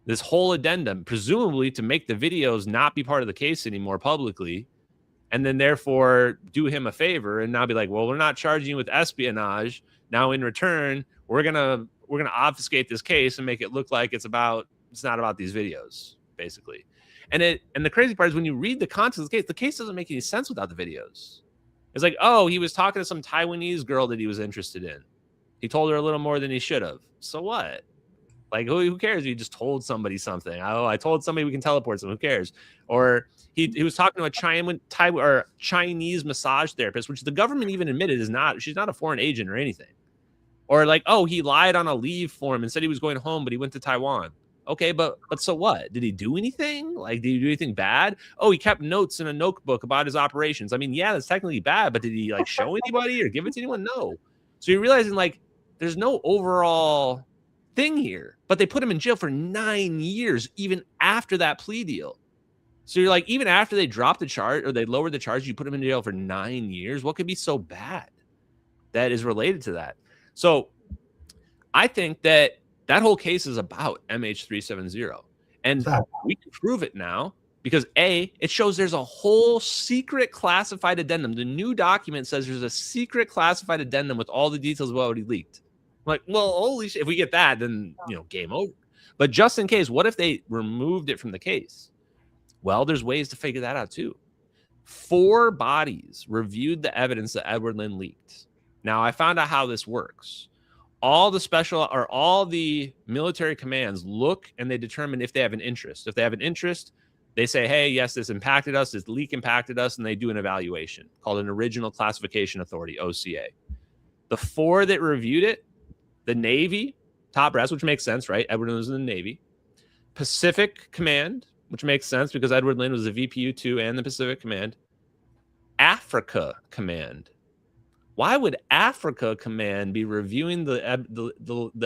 This whole addendum, presumably to make the videos not be part of the case anymore publicly, and then therefore do him a favor and now be like, well, we're not charging you with espionage. Now in return, we're gonna obfuscate this case and make it look like it's not about these videos, basically. And the crazy part is when you read the context of the case doesn't make any sense without the videos. It's like, oh, he was talking to some Taiwanese girl that he was interested in. He told her a little more than he should have. So what? Like, who cares if you just told somebody something? Oh, I told somebody we can teleport them. Who cares? Or he was talking to a Chinese massage therapist, which the government even admitted she's not a foreign agent or anything. Or like, oh, he lied on a leave form and said he was going home, but he went to Taiwan. Okay, but so what? Did he do anything? Like, did he do anything bad? Oh, he kept notes in a notebook about his operations. I mean, yeah, that's technically bad, but did he like show anybody or give it to anyone? No. So you're realizing like there's no overall thing here, but they put him in jail for 9 years, even after that plea deal. So you're like, even after they dropped the charge or they lowered the charge, you put him in jail for 9 years. What could be so bad that is related to that? So I think that whole case is about MH370, and we can prove it now because it shows there's a whole secret classified addendum. The new document says there's a secret classified addendum with all the details about what he leaked. I'm like, well, holy shit, if we get that, then, game over. But just in case, what if they removed it from the case? Well, there's ways to figure that out too. 4 bodies reviewed the evidence that Edward Lin leaked. Now, I found out how this works. All the military commands look and they determine if they have an interest. If they have an interest, they say, hey, yes, this impacted us, this leak impacted us, and they do an evaluation called an Original Classification Authority, OCA. The 4 that reviewed it, the Navy, top brass, which makes sense, right? Edward Lin was in the Navy. Pacific Command, which makes sense because Edward Lin was the VPU-2 and the Pacific Command. Africa Command. Why would Africa Command be reviewing the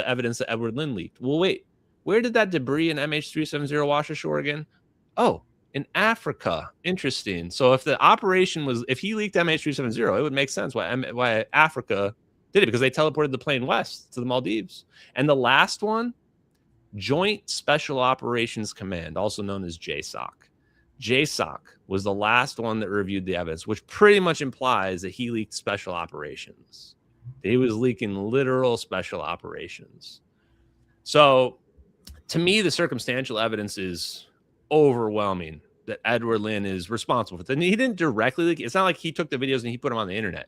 evidence that Edward Lin leaked? Well, wait, where did that debris in MH370 wash ashore again? Oh, in Africa. Interesting. So if the operation was, if he leaked MH370, it would make sense why Africa did it, because they teleported the plane west to the Maldives. And the last one, Joint Special Operations Command, also known as JSOC. JSOC was the last one that reviewed the evidence, which pretty much implies that he leaked special operations. He was leaking literal special operations. So to me, the circumstantial evidence is overwhelming that Edward Lin is responsible for it. And he didn't directly leak. It's not like he took the videos and he put them on the internet.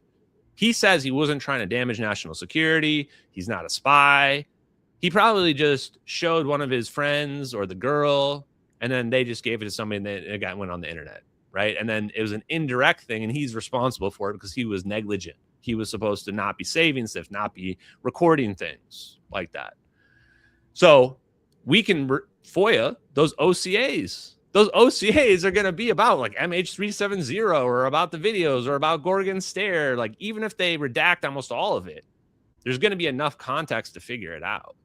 He says he wasn't trying to damage national security. He's not a spy. He probably just showed one of his friends or the girl, and then they just gave it to somebody and it went on the internet, right? And then it was an indirect thing, and he's responsible for it because he was negligent. He was supposed to not be saving stuff, not be recording things like that. So we can FOIA those OCAs. Those OCAs are going to be about like MH370 or about the videos or about Gorgon Stair. Like, even if they redact almost all of it, there's going to be enough context to figure it out.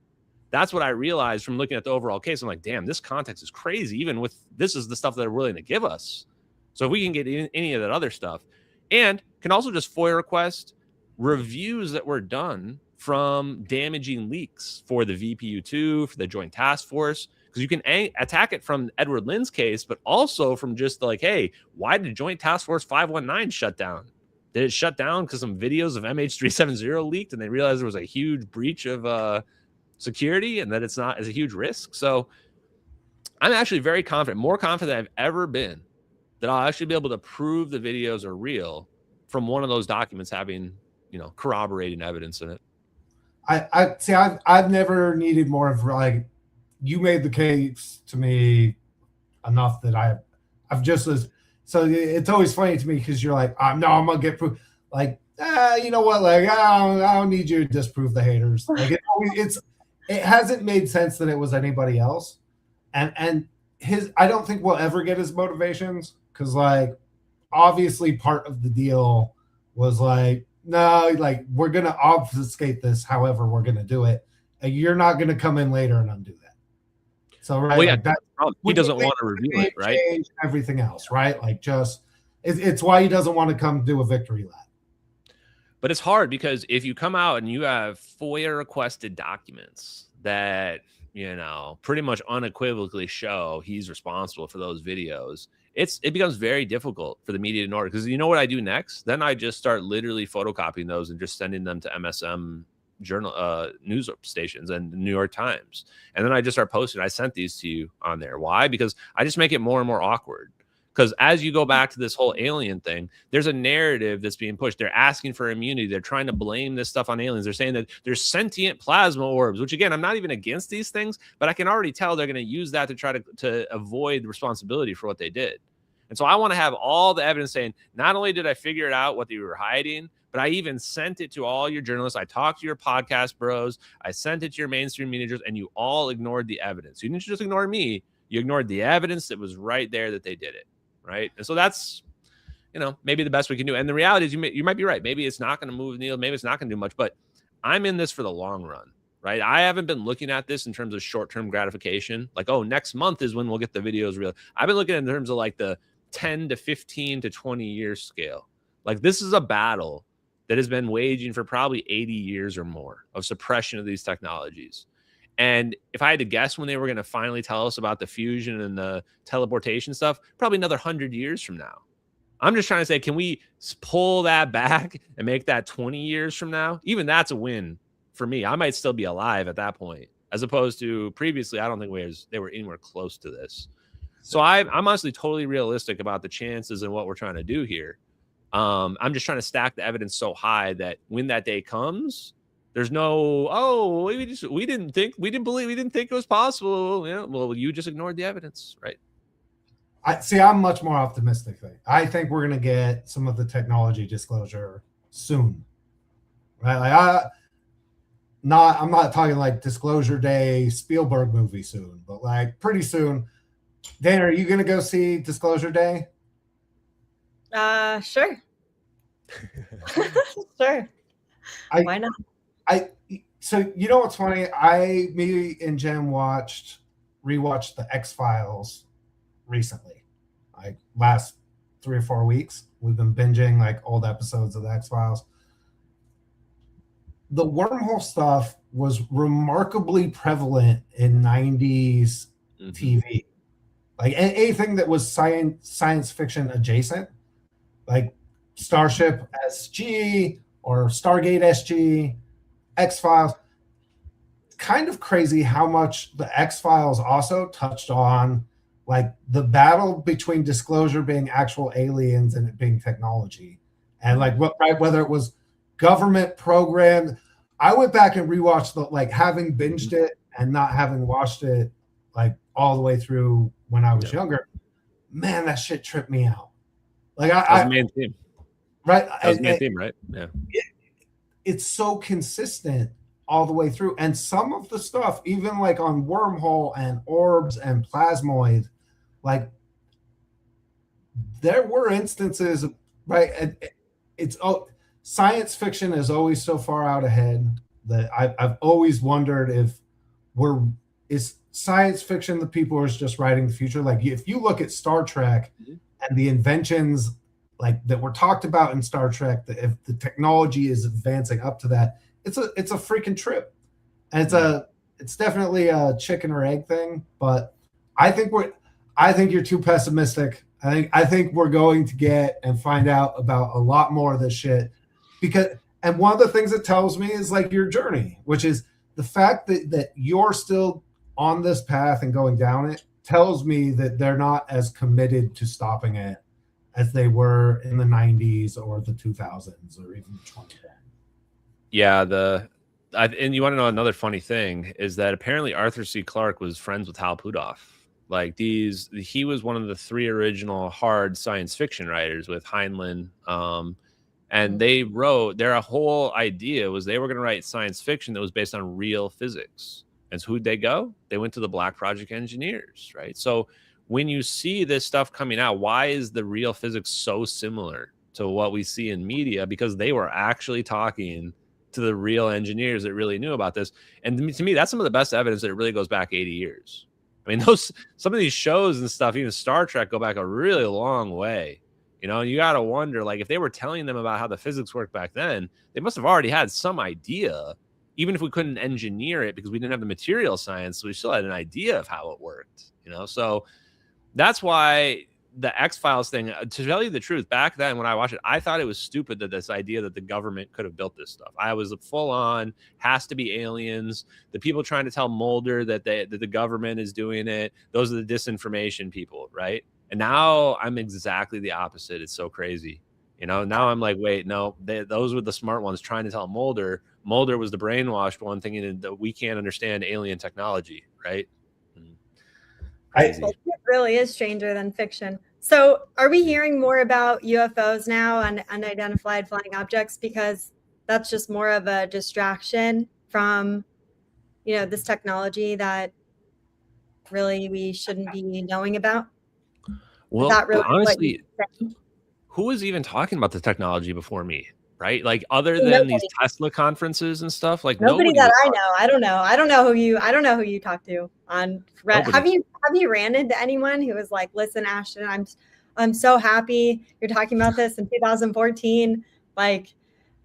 That's what I realized from looking at the overall case. I'm like, damn, this context is crazy. Even with this is the stuff that they're willing to give us. So if we can get any of that other stuff, and can also just FOIA request reviews that were done from damaging leaks for the VPU-2, for the Joint Task Force, because you can attack it from Edward Lin's case, but also from just like, hey, why did Joint Task Force 519 shut down? Did it shut down because some videos of MH370 leaked and they realized there was a huge breach of security and that it's not as a huge risk? So I'm actually very confident, more confident than I've ever been, that I'll actually be able to prove the videos are real from one of those documents having, corroborating evidence in it. I see. I've never needed more of, like, you made the case to me enough that I've just was. So it's always funny to me because you're like, no, I'm gonna get proof. Like, you know what? Like, I don't need you to disprove the haters. Like, it hasn't made sense that it was anybody else, and I don't think we'll ever get his motivations, because, like, obviously part of the deal was like, no, like, we're gonna obfuscate this, however we're gonna do it, and you're not gonna come in later and undo that. So, right, well, yeah, like that, he doesn't want to reveal it, right? Change everything else, right? Like, just it's why he doesn't want to come do a victory lap. But it's hard because if you come out and you have FOIA requested documents that, pretty much unequivocally show he's responsible for those videos, it becomes very difficult for the media to ignore it. Because you know what I do next? Then I just start literally photocopying those and just sending them to MSM journal news stations and the New York Times, and then I just start posting. I sent these to you on there. Why? Because I just make it more and more awkward. Because as you go back to this whole alien thing, there's a narrative that's being pushed. They're asking for immunity. They're trying to blame this stuff on aliens. They're saying that there's sentient plasma orbs, which, again, I'm not even against these things, but I can already tell they're going to use that to try to avoid responsibility for what they did. And so I want to have all the evidence saying, not only did I figure it out what they were hiding, but I even sent it to all your journalists. I talked to your podcast bros. I sent it to your mainstream managers, and you all ignored the evidence. You didn't just ignore me. You ignored the evidence that was right there that they did it, right? And so that's, maybe the best we can do. And the reality is you might be right. Maybe it's not going to move the needle. Maybe it's not going to do much. But I'm in this for the long run, right? I haven't been looking at this in terms of short-term gratification. Like, oh, next month is when we'll get the videos real. I've been looking at it in terms of like the 10 to 15 to 20 year scale. Like, this is a battle that has been waging for probably 80 years or more of suppression of these technologies. And if I had to guess when they were going to finally tell us about the fusion and the teleportation stuff, probably another 100 years from now. I'm just trying to say, can we pull that back and make that 20 years from now? Even that's a win for me. I might still be alive at that point, as opposed to previously. I don't think they were anywhere close to this. So I'm honestly totally realistic about the chances and what we're trying to do here. I'm just trying to stack the evidence so high that when that day comes, there's no, oh, we didn't think it was possible. Yeah, well, you just ignored the evidence, right? I'm much more optimistic. I think we're going to get some of the technology disclosure soon, right? Like I'm not talking like Disclosure Day Spielberg movie soon, but like pretty soon. Dan, are you going to go see Disclosure Day? Sure. Sure. Why not? So you know what's funny? Me and Jen rewatched the X-Files recently, like last 3 or 4 weeks. We've been binging like old episodes of the X-Files. The wormhole stuff was remarkably prevalent in 90s TV. Like anything that was science fiction adjacent, like Starship SG or Stargate SG, X-Files. Kind of crazy how much the X-Files also touched on like the battle between Disclosure being actual aliens and it being technology. And like whether it was government program. I went back and rewatched having binged it and not having watched it like all the way through when I was younger. Man, that shit tripped me out. Like that was the main theme. Right. That was the main theme, right? Yeah. It's so consistent all the way through. And some of the stuff, even like on Wormhole and Orbs and Plasmoid, like there were instances, right? Science fiction is always so far out ahead that I've always wondered if is science fiction the people who are just writing the future. Like if you look at Star Trek and the inventions like that were talked about in Star Trek, that if the technology is advancing up to that, it's a freaking trip. And it's definitely a chicken or egg thing, but I think you're too pessimistic. I think we're going to get and find out about a lot more of this shit and one of the things it tells me is like your journey, which is the fact that you're still on this path and going down it tells me that they're not as committed to stopping it as they were in the 90s or the 2000s or even 2010. Yeah, and you want to know another funny thing is that apparently Arthur C. Clarke was friends with Hal Puthoff. Like he was one of the 3 original hard science fiction writers with Heinlein. And their whole idea was they were going to write science fiction that was based on real physics. And so who'd they go? They went to the Black Project engineers, right? So when you see this stuff coming out, why is the real physics so similar to what we see in media? Because they were actually talking to the real engineers that really knew about this. And to me, that's some of the best evidence that it really goes back 80 years. I mean, some of these shows and stuff, even Star Trek, go back a really long way. You know, you got to wonder, like, if they were telling them about how the physics worked back then, they must have already had some idea, even if we couldn't engineer it because we didn't have the material science. So we still had an idea of how it worked, you know? So that's why the X-Files thing, to tell you the truth, back then when I watched it, I thought it was stupid that this idea that the government could have built this stuff. I was full on, has to be aliens. The people trying to tell Mulder that the government is doing it, those are the disinformation people, right? And now I'm exactly the opposite. It's so crazy. You know, now I'm like, wait, no, those were the smart ones trying to tell Mulder. Mulder was the brainwashed one thinking that we can't understand alien technology, right? Crazy. It really is stranger than fiction. So are we hearing more about UFOs now and unidentified flying objects? Because that's just more of a distraction from, this technology that really we shouldn't be knowing about? Well, really honestly, who was even talking about the technology before me, right? Like other than these Tesla conferences and stuff, like nobody that I know. I don't know who you talk to on. Have you ran into anyone who was like, "Listen, Ashton, I'm so happy you're talking about this in 2014. Like,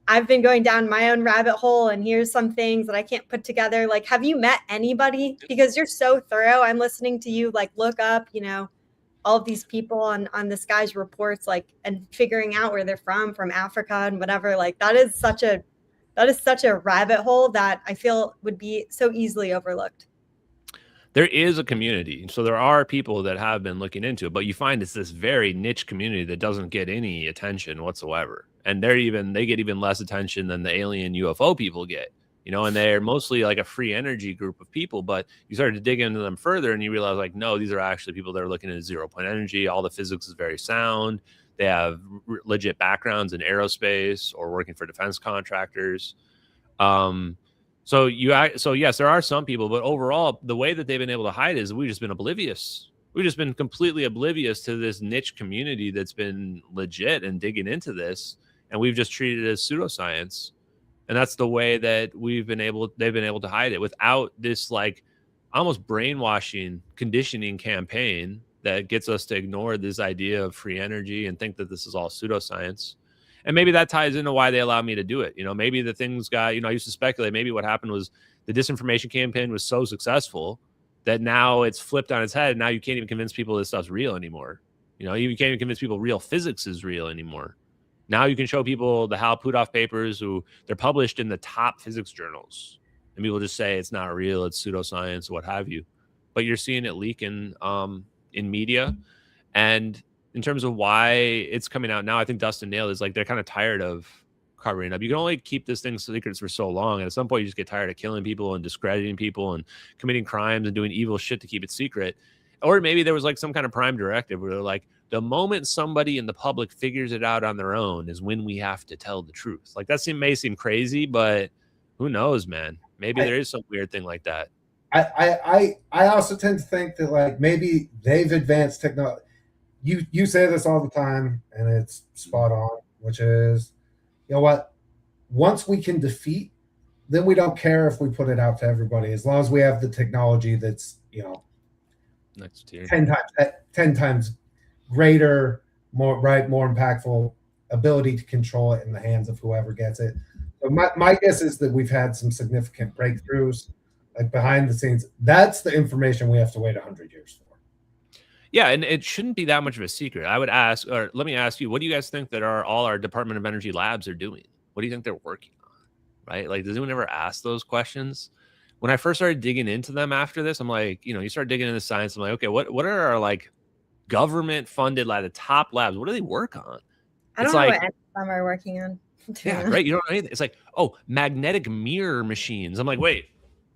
I've been going down my own rabbit hole, and here's some things that I can't put together." Like, have you met anybody? Because you're so thorough. I'm listening to you like look up, all of these people on this guy's reports, like, and figuring out where they're from Africa and whatever. Like, that is such a rabbit hole that I feel would be so easily overlooked. there is a community. So there are people that have been looking into it, but you find it's this very niche community that doesn't get any attention whatsoever. And they get even less attention than the alien UFO people get, you know, and they're mostly like a free energy group of people. But you started to dig into them further and you realize like, no, these are actually people that are looking at 0-point energy. All the physics is very sound. They have legit backgrounds in aerospace or working for defense contractors. So yes, there are some people, but overall, the way that they've been able to hide is we've just been oblivious. We've just been completely oblivious to this niche community that's been legit and digging into this, and we've just treated it as pseudoscience. And that's the way that they've been able to hide it without this like almost brainwashing, conditioning campaign that gets us to ignore this idea of free energy and think that this is all pseudoscience. And maybe that ties into why they allowed me to do it. You know, maybe the things got, you know, I used to speculate, maybe what happened was the disinformation campaign was so successful that now it's flipped on its head. And now you can't even convince people this stuff's real anymore. You know, you can't even convince people real physics is real anymore. Now you can show people the Hal Puthoff papers who they're published in the top physics journals. And people just say it's not real, it's pseudoscience, what have you. But you're seeing it leak in media. And in terms of why it's coming out now, I think Dustin nailed is like they're kind of tired of covering up. You can only keep this thing secrets for so long. And at some point, you just get tired of killing people and discrediting people and committing crimes and doing evil shit to keep it secret. Or maybe there was like some kind of prime directive where they're like, the moment somebody in the public figures it out on their own is when we have to tell the truth. Like that may seem crazy, but who knows, man? Maybe there is some weird thing like that. I also tend to think that like maybe they've advanced technology. You say this all the time, and it's spot on, which is, you know what? Once we can defeat, then we don't care if we put it out to everybody, as long as we have the technology that's, you know, next tier, 10 times greater, more impactful ability to control it in the hands of whoever gets it. So my guess is that we've had some significant breakthroughs, like behind the scenes. That's the information we have to wait 100 years for. Yeah, and it shouldn't be that much of a secret. I would ask, or let me ask you, what do you guys think that all our Department of Energy labs are doing? What do you think they're working on? Right? Like, does anyone ever ask those questions? When I first started digging into them after this, I'm like, you know, you start digging into science. I'm like, okay, what are our like government funded, like the top labs? What do they work on? I don't know what any of them are working on. Yeah, right. You don't know anything. It's like, oh, magnetic mirror machines. I'm like, wait,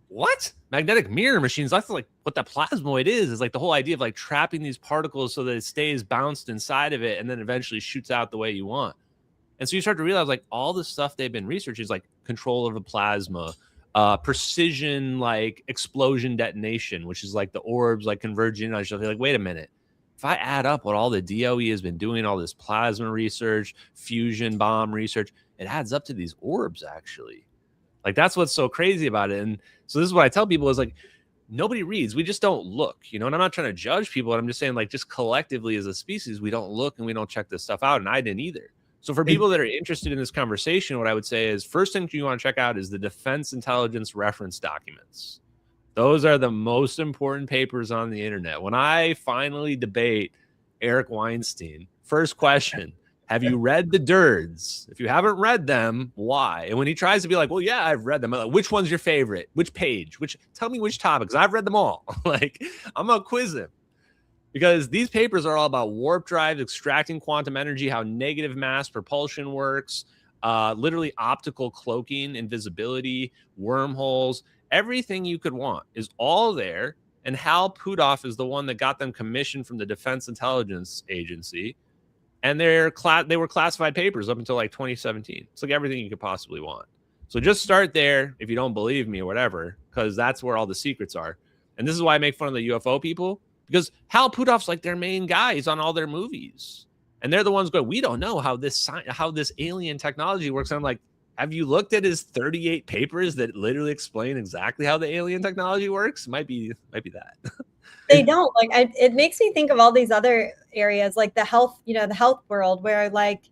what? Magnetic mirror machines? That's like what the plasmoid is like the whole idea of like trapping these particles so that it stays bounced inside of it and then eventually shoots out the way you want. And so you start to realize like all the stuff they've been researching is like control of the plasma, precision, like explosion detonation, which is like the orbs like converging on each other. Like, wait a minute. If I add up what all the DOE has been doing, all this plasma research, fusion bomb research, it adds up to these orbs actually. Like that's what's so crazy about it. And so this is what I tell people is like, nobody reads. We just don't look, you know, and I'm not trying to judge people. I'm just saying like just collectively as a species, we don't look and we don't check this stuff out. And I didn't either. So for people that are interested in this conversation, what I would say is first thing you want to check out is the Defense Intelligence Reference Documents. Those are the most important papers on the internet. When I finally debate Eric Weinstein, first question, have you read the DIRDs? If you haven't read them, why? And when he tries to be like, well, yeah, I've read them. I'm like, which one's your favorite? Which page? Tell me which topic, because I've read them all. Like, I'm going to quiz him. Because these papers are all about warp drives, extracting quantum energy, how negative mass propulsion works, literally optical cloaking, invisibility, wormholes, everything you could want is all there. And Hal Puthoff is the one that got them commissioned from the Defense Intelligence Agency. And they were classified papers up until like 2017. It's like everything you could possibly want. So just start there if you don't believe me or whatever, because that's where all the secrets are. And this is why I make fun of the UFO people, because Hal Puthoff's like their main guy. He's on all their movies. And they're the ones going, we don't know how this alien technology works. And I'm like, have you looked at his 38 papers that literally explain exactly how the alien technology works? Might be that. They don't. Like, it makes me think of all these other areas, like the health, the health world, where like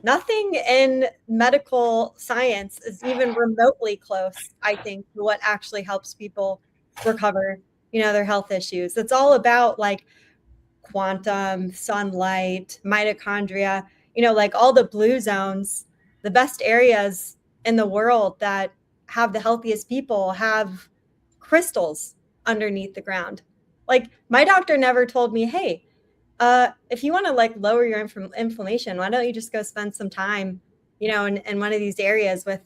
nothing in medical science is even remotely close, I think, to what actually helps people recover, their health issues. It's all about like quantum, sunlight, mitochondria, like all the blue zones, the best areas in the world that have the healthiest people have crystals underneath the ground. Like my doctor never told me, hey, if you want to like lower your inflammation, why don't you just go spend some time, you know, in one of these areas with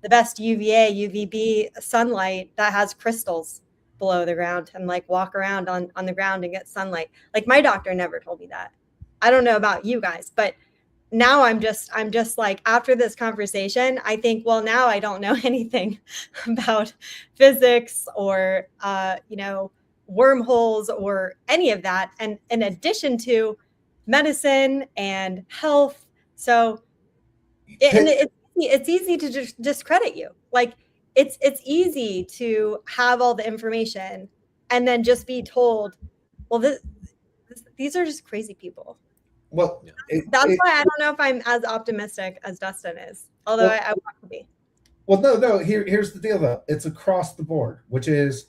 the best UVA, UVB sunlight that has crystals below the ground, and like walk around on the ground and get sunlight. Like my doctor never told me that. I don't know about you guys, but now I'm just like, after this conversation, I think, well, now I don't know anything about physics or, you know, wormholes or any of that. And in addition to medicine and health. So it's easy to just discredit you. Like it's easy to have all the information and then just be told, well, these are just crazy people. Well, that's why I don't know if I'm as optimistic as Dustin is, although I want to be. Well, no. Here's the deal, though. It's across the board, which is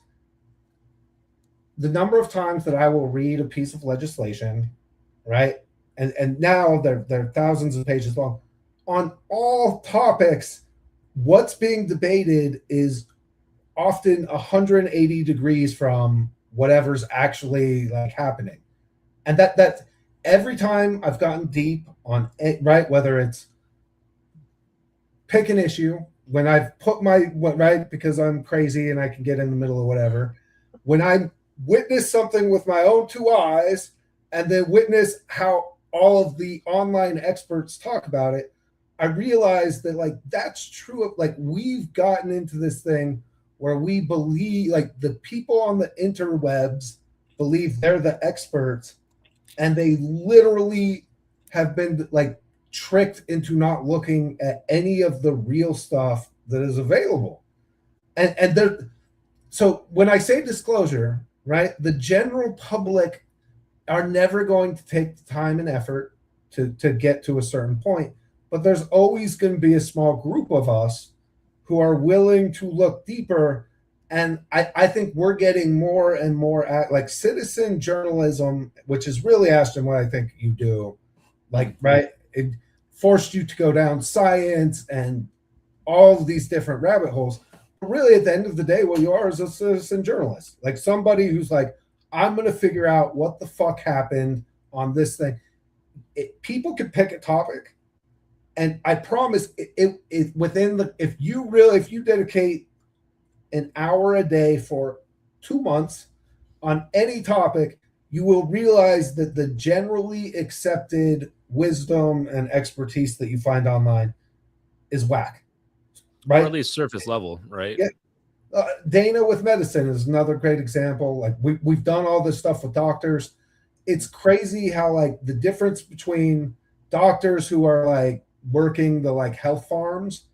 the number of times that I will read a piece of legislation, right? And now they're thousands of pages long. On all topics, what's being debated is often 180 degrees from whatever's actually like happening. And that's every time I've gotten deep on it, right? Whether it's pick an issue, when I've put right, because I'm crazy and I can get in the middle of whatever, when I witness something with my own two eyes and then witness how all of the online experts talk about it, I realize that like that's true. Like we've gotten into this thing where we believe, like the people on the interwebs believe they're the experts, and they literally have been like tricked into not looking at any of the real stuff that is available. And there, so when I say disclosure, right, the general public are never going to take the time and effort to get to a certain point. But there's always going to be a small group of us who are willing to look deeper. And I think we're getting more and more at like citizen journalism, which is really, Ashton, what I think you do. Like, right, it forced you to go down science and all of these different rabbit holes. But really, at the end of the day, what you are is a citizen journalist. Like somebody who's like, I'm going to figure out what the fuck happened on this thing. People can pick a topic. And I promise it within the, if you dedicate an hour a day for 2 months on any topic, you will realize that the generally accepted wisdom and expertise that you find online is whack. Right? Or at least surface level, right? Yeah. Dana with medicine is another great example. Like we've done all this stuff with doctors. It's crazy how like the difference between doctors who are like working the like health farms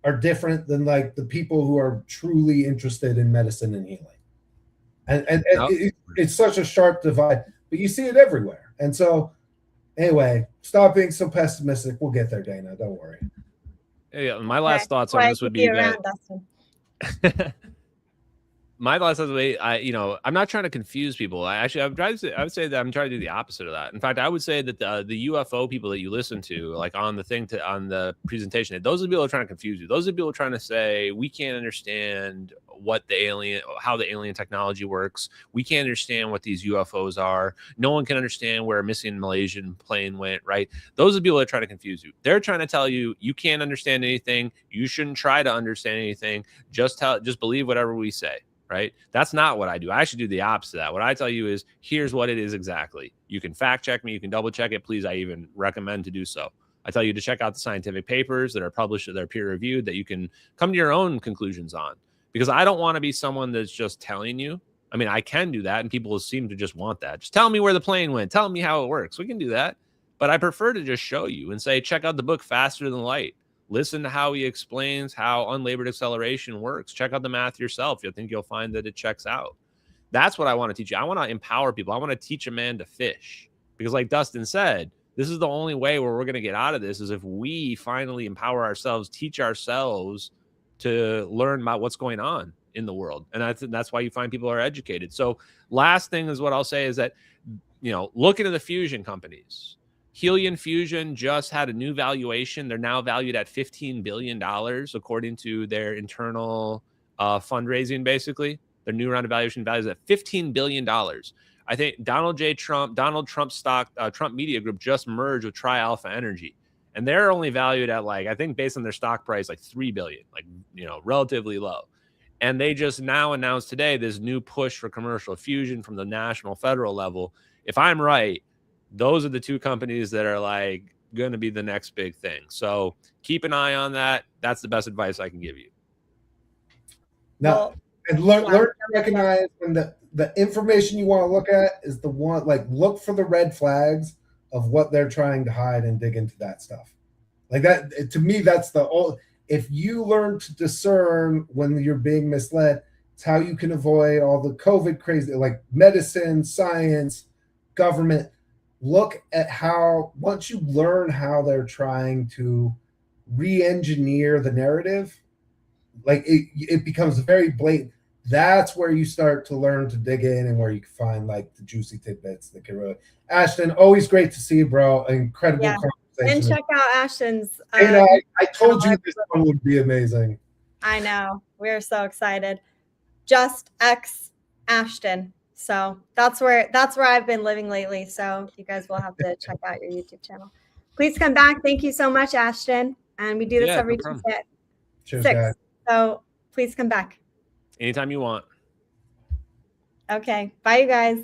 are different than like the people who are truly interested in medicine and healing. And it's such a sharp divide, but you see it everywhere. And so anyway, stop being so pessimistic. We'll get there, Dana. Don't worry. Yeah, my last thoughts on this would be that my last thoughts would be, I'm not trying to confuse people. I would say that I'm trying to do the opposite of that. In fact, I would say that the UFO people that you listen to, like on the presentation, those are the people who are trying to confuse you. Those are the people who are trying to say we can't understand how the alien technology works. We can't understand what these UFOs are. No one can understand where a missing Malaysian plane went, right? Those are the people that are trying to confuse you. They're trying to tell you you can't understand anything. You shouldn't try to understand anything. Just believe whatever we say, right? That's not what I do. I actually do the opposite of that. What I tell you is, here's what it is exactly. You can fact check me. You can double check it. Please, I even recommend to do so. I tell you to check out the scientific papers that are published, that are peer reviewed, that you can come to your own conclusions on. Because I don't want to be someone that's just telling you. I mean, I can do that, and people seem to just want that. Just tell me where the plane went. Tell me how it works. We can do that. But I prefer to just show you and say, check out the book Faster Than Light. Listen to how he explains how unlabored acceleration works. Check out the math yourself. You'll think you'll find that it checks out. That's what I want to teach you. I want to empower people. I want to teach a man to fish. Because like Dustin said, this is the only way where we're going to get out of this is if we finally empower ourselves, teach ourselves to learn about what's going on in the world. And that's why you find people are educated. So last thing is what I'll say is that, look into the fusion companies. Helium Fusion just had a new valuation. They're now valued at $15 billion, according to their internal fundraising, basically. Their new round of valuation values at $15 billion. I think Donald Trump stock, Trump Media Group just merged with Tri-Alpha Energy. And they're only valued at like, I think based on their stock price, like $3 billion, like, relatively low. And they just now announced today this new push for commercial fusion from the national federal level. If I'm right, those are the two companies that are like going to be the next big thing. So keep an eye on that. That's the best advice I can give you. Now, and learn to recognize when the information you want to look at is the one, like, look for the red flags of what they're trying to hide and dig into that stuff. Like that, to me, that's the old. If you learn to discern when you're being misled, it's how you can avoid all the COVID crazy, like medicine, science, government. Look at how, once you learn how they're trying to re-engineer the narrative, like it becomes very blatant. That's where you start to learn to dig in and where you can find like the juicy tidbits that can really. Ashton, always great to see you, bro. Incredible conversation. And check out Ashton's. I told you this one would be amazing. I know. We're so excited. Just X Ashton. So that's where I've been living lately. So you guys will have to check out your YouTube channel. Please come back. Thank you so much, Ashton. And we do this every Tuesday at 6. Guys. So please come back. Anytime you want. Okay. Bye, you guys.